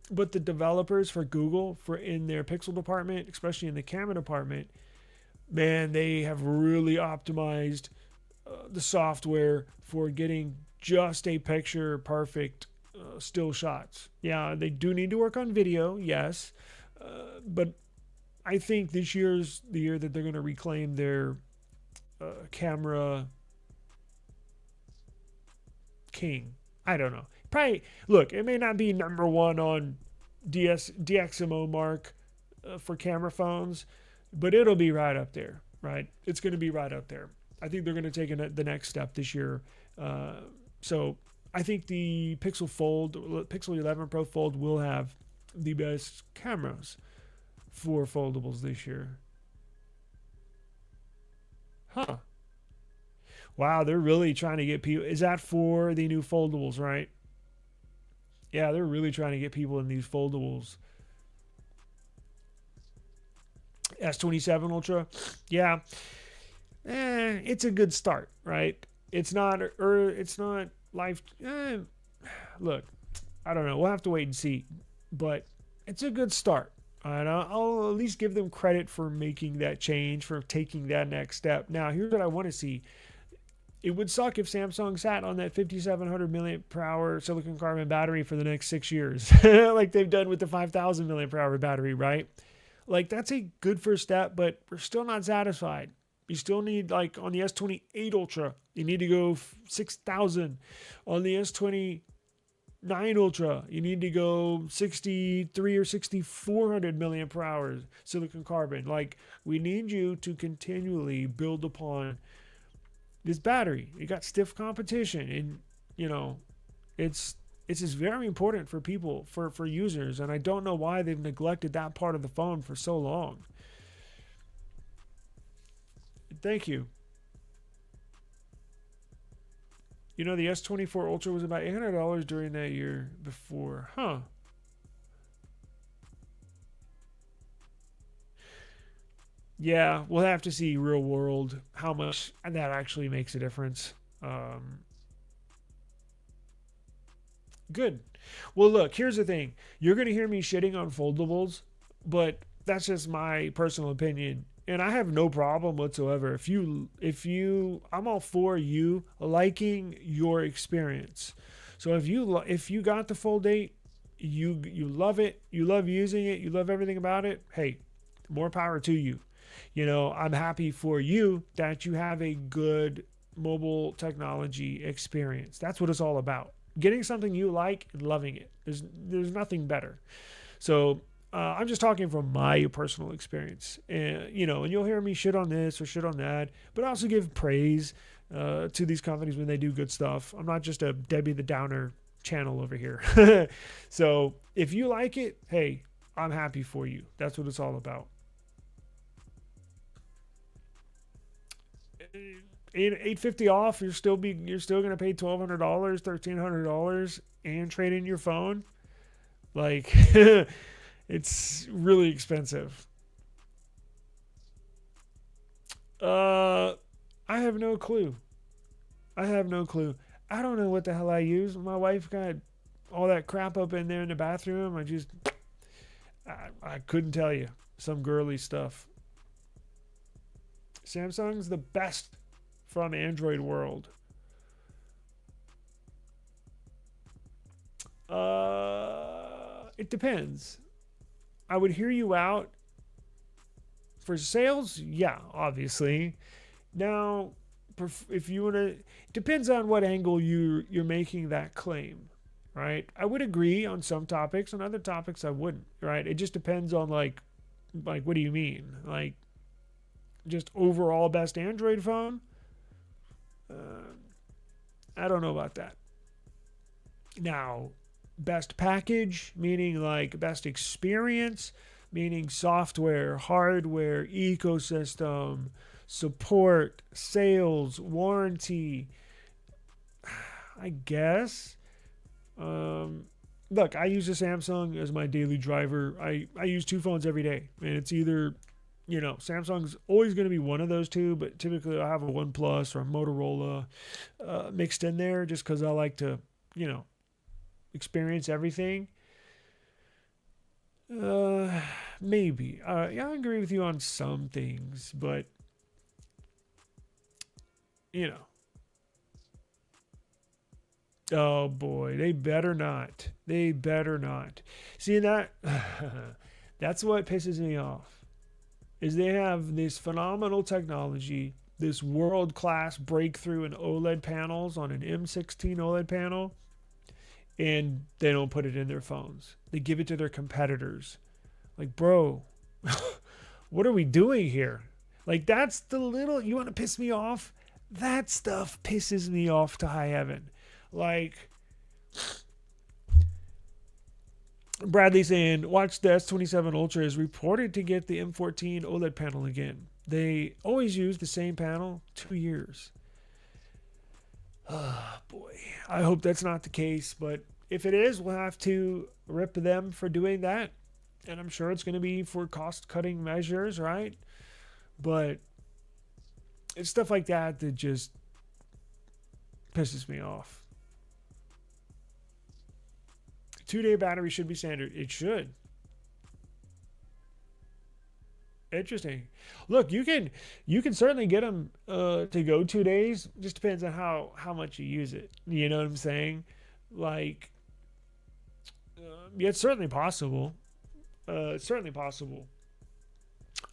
S1: But the developers for Google, for in their Pixel department, especially in the camera department, man, they have really optimized the software for getting just a picture perfect still shots. Yeah, they do need to work on video, yes, but I think this year's the year that they're going to reclaim their camera king. I don't know. Probably, look, it may not be number one on DxMO mark for camera phones, but it'll be right up there, right? It's going to be right up there. I think they're going to take the next step this year. So I think the Pixel 11 Pro Fold will have the best cameras for foldables this year. Huh. Wow, they're really trying to get people. Is that for the new foldables, right? Yeah, they're really trying to get people in these foldables. S27 Ultra. Yeah. It's a good start, right? It's not life. Look, I don't know. We'll have to wait and see. But it's a good start. And I'll at least give them credit for making that change, for taking that next step. Now, here's what I want to see. It would suck if Samsung sat on that 5,700 milliamp per hour silicon carbon battery for the next 6 years, like they've done with the 5,000 milliamp per hour battery, right? Like, that's a good first step, but we're still not satisfied. You still need, like, on the S28 Ultra, you need to go 6,000. On the S29 Ultra, you need to go 63 or 6,400 milliamp per hour silicon carbon. Like, we need you to continually build upon this battery. You got stiff competition, and it's just very important for people, for users, and I don't know why they've neglected that part of the phone for so long. Thank you. The S24 Ultra was about $800 during that year before. Huh. Yeah, we'll have to see real world how much that actually makes a difference. Good. Well, look, here's the thing. You're going to hear me shitting on foldables, but that's just my personal opinion. And I have no problem whatsoever. I'm all for you liking your experience. So if you got the Fold 8, you love it, you love using it, you love everything about it, hey, more power to you. I'm happy for you that you have a good mobile technology experience. That's what it's all about. Getting something you like and loving it. There's nothing better. So I'm just talking from my personal experience, and you'll hear me shit on this or shit on that, but I also give praise to these companies when they do good stuff. I'm not just a Debbie the Downer channel over here. So if you like it, hey, I'm happy for you. That's what it's all about. $850 off. You're still going to pay $1,200, $1,300 and trade in your phone. Like, it's really expensive. I have no clue. I don't know what the hell I use. My wife got all that crap up in there in the bathroom. I couldn't tell you. Some girly stuff. Samsung's the best from Android world. It depends. I would hear you out. For sales, yeah, obviously. Now, if you want to, depends on what angle you're making that claim, right? I would agree on some topics. On other topics, I wouldn't, right? It just depends on like what do you mean? Like, just overall best Android phone? I don't know about that. Now, best package, meaning like best experience, meaning software, hardware, ecosystem, support, sales, warranty, I guess. Look, I use a Samsung as my daily driver. I use two phones every day, and it's either Samsung's always going to be one of those two, but typically I have a OnePlus or a Motorola mixed in there just because I like to, experience everything. Maybe. Yeah, I agree with you on some things, but, oh boy, they better not. They better not. See that? That's what pisses me off. Is they have this phenomenal technology, this world-class breakthrough in OLED panels on an M16 OLED panel, and they don't put it in their phones. They give it to their competitors. Like, bro, what are we doing here? Like, that's the little, you want to piss me off? That stuff pisses me off to high heaven. Like, Bradley saying, watch the S27 Ultra is reported to get the M14 OLED panel again. They always use the same panel, 2 years. Oh, boy. I hope that's not the case, but if it is, we'll have to rip them for doing that. And I'm sure it's going to be for cost-cutting measures, right? But it's stuff like that that just pisses me off. 2-day battery should be standard. It should. Interesting. Look, you can certainly get them to go 2 days. Just depends on how much you use it. You know what I'm saying? Like, yeah, it's certainly possible. It's certainly possible.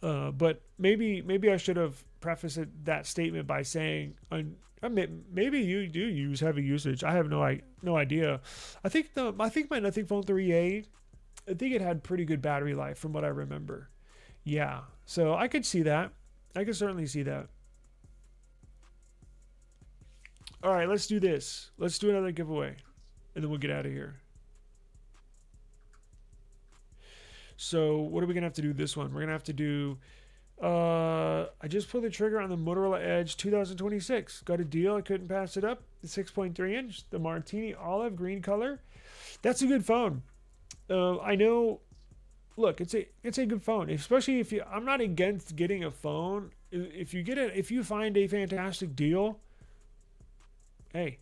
S1: But maybe I should have prefaced that statement by saying, maybe you do use heavy usage. I have no idea. I think my Nothing Phone 3A, I think it had pretty good battery life from what I remember. Yeah, so I could see that. I could certainly see that. All right, let's do this. Let's do another giveaway, and then we'll get out of here. So what are we gonna have to do this one? We're gonna have to do. I just pulled the trigger on the Motorola Edge 2026. Got a deal. I couldn't pass it up. The 6.3 inch, the Martini olive green color. That's a good phone. I know. Look, it's a good phone, especially if you. I'm not against getting a phone. If you find a fantastic deal, hey,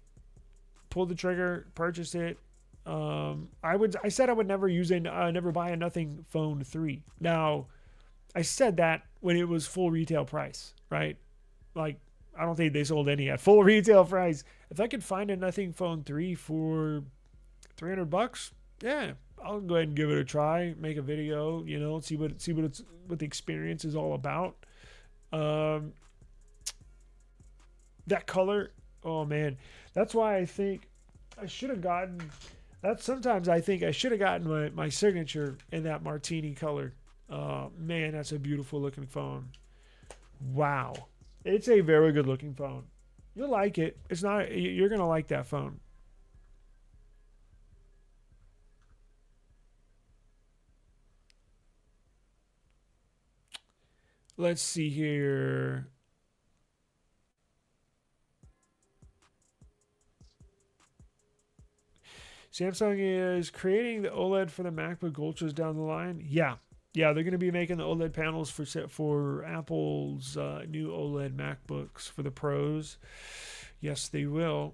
S1: pull the trigger, purchase it. I said I would never never buy a Nothing Phone 3. Now, I said that when it was full retail price, right? Like, I don't think they sold any at full retail price. If I could find a Nothing Phone 3 for $300, yeah, I'll go ahead and give it a try, make a video, see what the experience is all about. That color, oh man, that's why I think I should have gotten. Sometimes I think I should have gotten my signature in that Martini color. Man, that's a beautiful looking phone. Wow, it's a very good looking phone. You'll like it. You're gonna like that phone. Let's see here. Samsung is creating the OLED for the MacBook Ultras down the line. Yeah, they're going to be making the OLED panels for Apple's new OLED MacBooks for the pros. Yes, they will.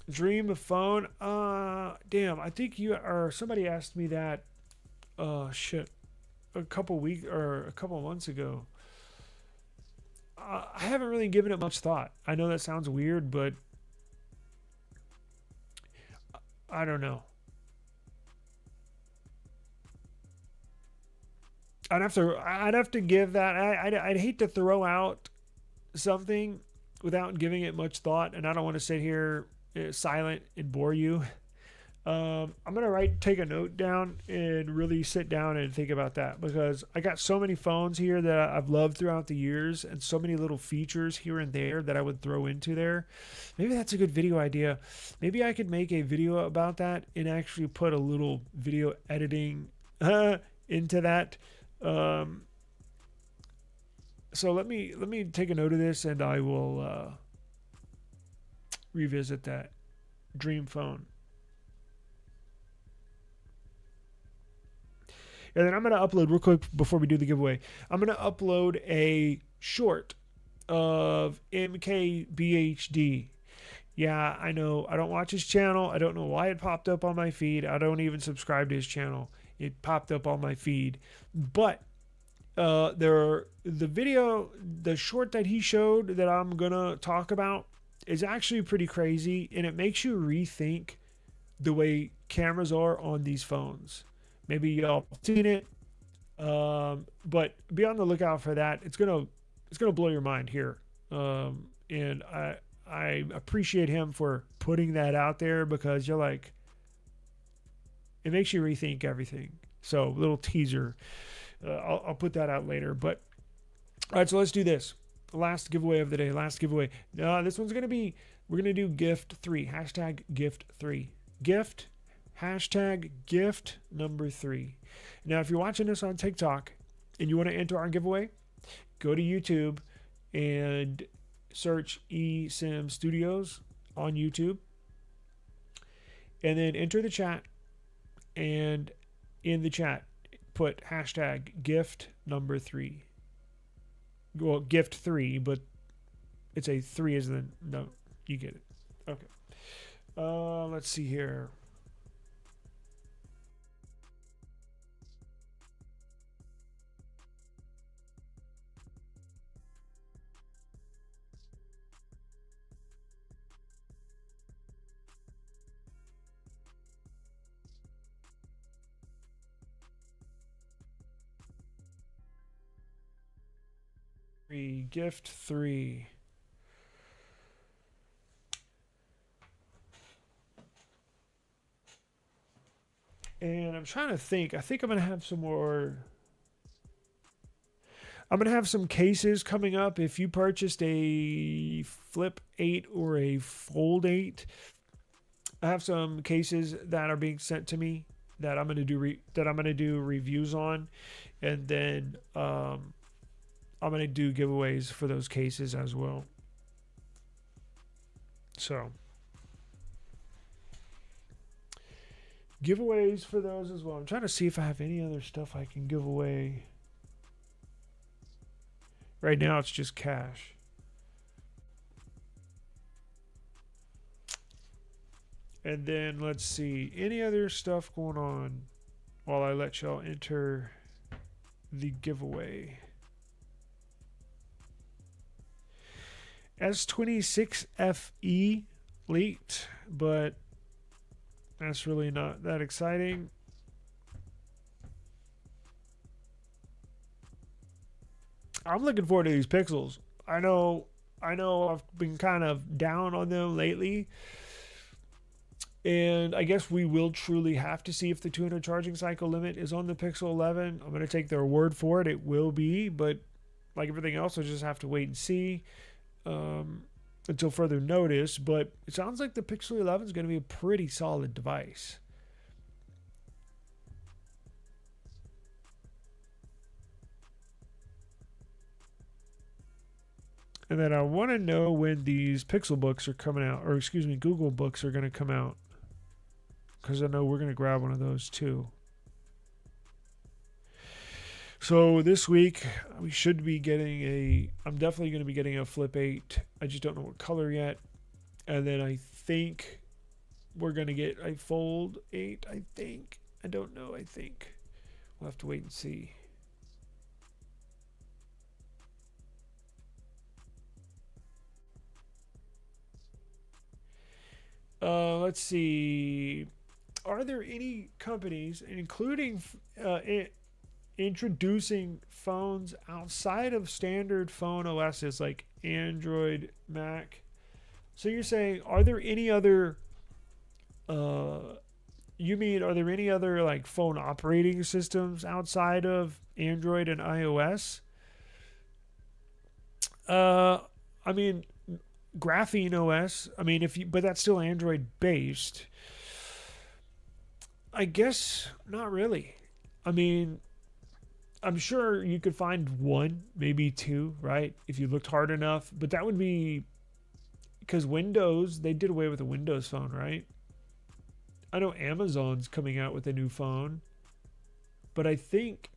S1: Dream of phone. Damn, I think somebody asked me that. A couple months ago. I haven't really given it much thought. I know that sounds weird, but I don't know. I'd have to give that. I'd hate to throw out something without giving it much thought, and I don't want to sit here silent and bore you. I'm gonna take a note down and really sit down and think about that, because I got so many phones here that I've loved throughout the years, and so many little features here and there that I would throw into there. Maybe that's a good video idea. Maybe I could make a video about that and actually put a little video editing into that. So let me take a note of this, and I will revisit that dream phone. And then I'm going to upload real quick before we do the giveaway. I'm going to upload a short of MKBHD. Yeah, I know. I don't watch his channel. I don't know why it popped up on my feed. I don't even subscribe to his channel. It popped up on my feed. But the short that he showed that I'm going to talk about is actually pretty crazy, and it makes you rethink the way cameras are on these phones. Maybe y'all seen it, but be on the lookout for that. It's gonna blow your mind here, and I appreciate him for putting that out there, because you're like, it makes you rethink everything. So little teaser, I'll put that out later. But all right, so let's do this. Last giveaway of the day. Last giveaway. This one's gonna be, we're gonna do gift 3. Hashtag gift 3. Gift. Hashtag gift number 3. Now, if you're watching this on TikTok and you want to enter our giveaway, go to YouTube and search eSIM Studios on YouTube, and then enter the chat, and in the chat put hashtag gift number 3. Well, gift 3, but it's a 3 as the, no, you get it. Okay. Let's see here. Gift 3. And I'm trying to think. I think I'm going to have some more. I'm going to have some cases coming up. If you purchased a Flip 8 or a Fold 8, I have some cases that are being sent to me that I'm going to do reviews on, and then I'm going to do giveaways for those cases as well. So, giveaways for those as well. I'm trying to see if I have any other stuff I can give away. Right now, it's just cash. And then, let's see. Any other stuff going on while I let y'all enter the giveaway? S26FE leaked, but that's really not that exciting. I'm looking forward to these Pixels. I know I've been kind of down on them lately, and I guess we will truly have to see if the 200 charging cycle limit is on the Pixel 11. I'm going to take their word for it. It will be, but like everything else, I'll just have to wait and see until further notice. But it sounds like the Pixel 11 is going to be a pretty solid device. And then I want to know when these Pixel books are coming out, or excuse me, Google books are going to come out, because I know we're going to grab one of those too. So this week we should be getting I'm definitely going to be getting a Flip 8. I just don't know what color yet. And then I think we're going to get a Fold 8, I think. I don't know, I think. We'll have to wait and see. Let's see. Are there any companies, including introducing phones outside of standard phone OSs like Android, Mac? So you're saying, are there any other are there any other like phone operating systems outside of Android and iOS? I mean, Graphene OS. I mean, but that's still Android based. I guess not really. I mean, I'm sure you could find one, maybe two, right? If you looked hard enough. But that would be because Windows, they did away with the Windows phone, right? I know Amazon's coming out with a new phone. but I think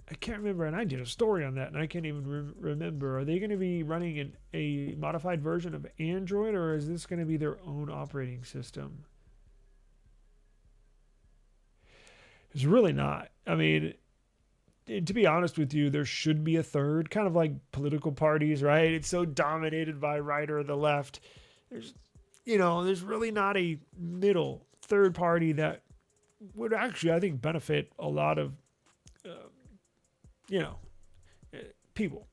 S1: I can't remember, and I did a story on that, and I can't even remember. Are they going to be running a modified version of Android, or is this going to be their own operating system? It's really not. I mean, to be honest with you, there should be a third, kind of like political parties, right? It's so dominated by right or the left. There's really not a middle third party that would actually, I think, benefit a lot of, people.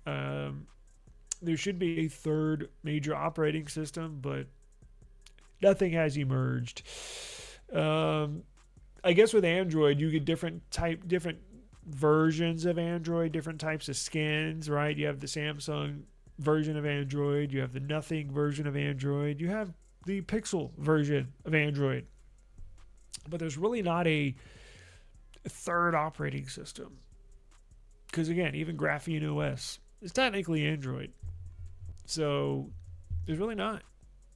S1: There should be a third major operating system, but nothing has emerged. I guess with Android, you get different versions of Android, different types of skins, right? You have the Samsung version of Android, you have the nothing version of Android, you have the Pixel version of Android. But there's really not a third operating system. Because again, even Graphene OS is technically Android. So there's really not.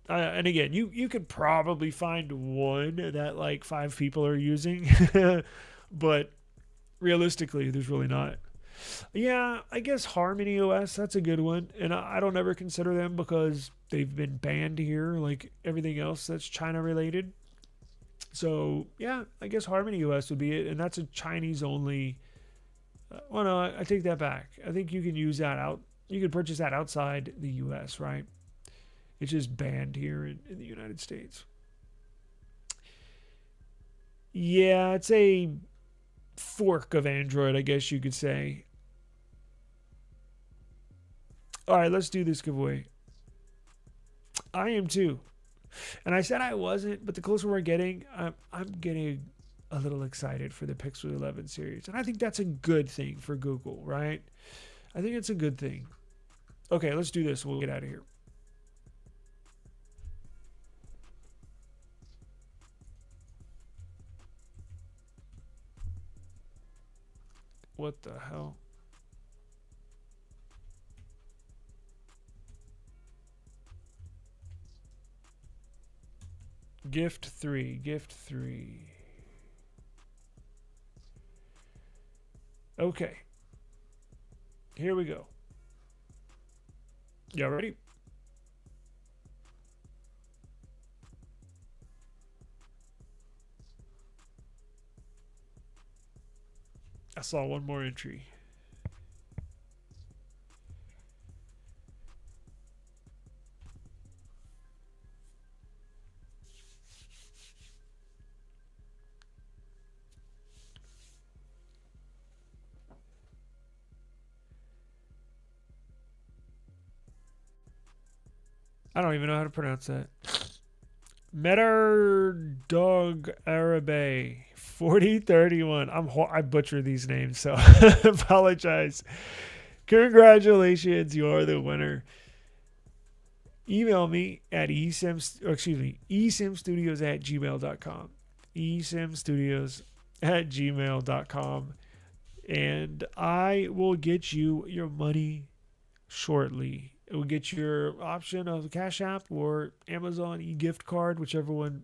S1: And again, you could probably find one that like 5 people are using, but realistically, there's really not. Yeah, I guess Harmony OS, that's a good one. And I don't ever consider them because they've been banned here, like everything else that's China related. So yeah, I guess Harmony OS would be it. And that's a Chinese only. Well, no, I take that back. I think you can use that out. You can purchase that outside the US, right? It's just banned here in the United States. Yeah, it's a fork of Android, I guess you could say. All right, let's do this giveaway. I am too. And I said I wasn't, but the closer we're getting, I'm getting a little excited for the Pixel 11 series. And I think that's a good thing for Google, right? I think it's a good thing. Okay, let's do this. We'll get out of here. What the hell? Gift 3. Okay. Here we go. Y'all ready? I saw one more entry. I don't even know how to pronounce that. Medar Dog Arabe 4031. I butcher these names, so apologize. Congratulations, you are the winner. Email me at eSIMstudios@gmail.com. eSIMstudios@gmail.com. And I will get you your money shortly. It will get your option of Cash App or Amazon e-gift card, whichever one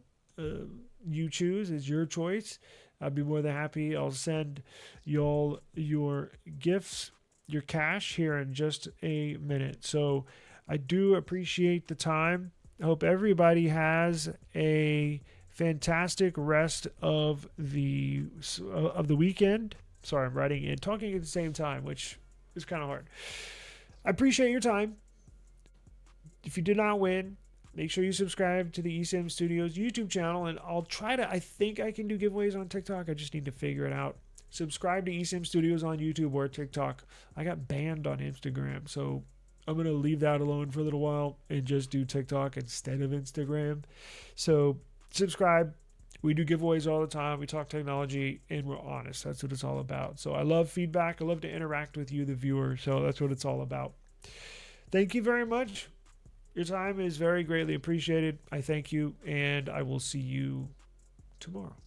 S1: you choose is your choice. I'd be more than happy. I'll send y'all your gifts, your cash here in just a minute. So I do appreciate the time. I hope everybody has a fantastic rest of the weekend. Sorry, I'm writing and talking at the same time, which is kind of hard. I appreciate your time. If you did not win, make sure you subscribe to the eSIM Studios YouTube channel, and I think I can do giveaways on TikTok. I just need to figure it out. Subscribe to eSIM Studios on YouTube or TikTok. I got banned on Instagram, so I'm going to leave that alone for a little while and just do TikTok instead of Instagram. So subscribe. We do giveaways all the time. We talk technology, and we're honest. That's what it's all about. So I love feedback. I love to interact with you, the viewer. So that's what it's all about. Thank you very much. Your time is very greatly appreciated. I thank you, and I will see you tomorrow.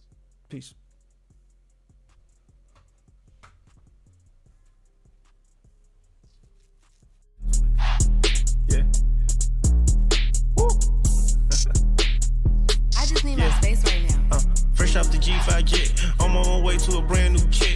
S1: Peace.
S2: Yeah. Woo.
S3: I just need my space right now.
S2: Fresh fresh off the G5 jet. I'm on my way to a brand new kit.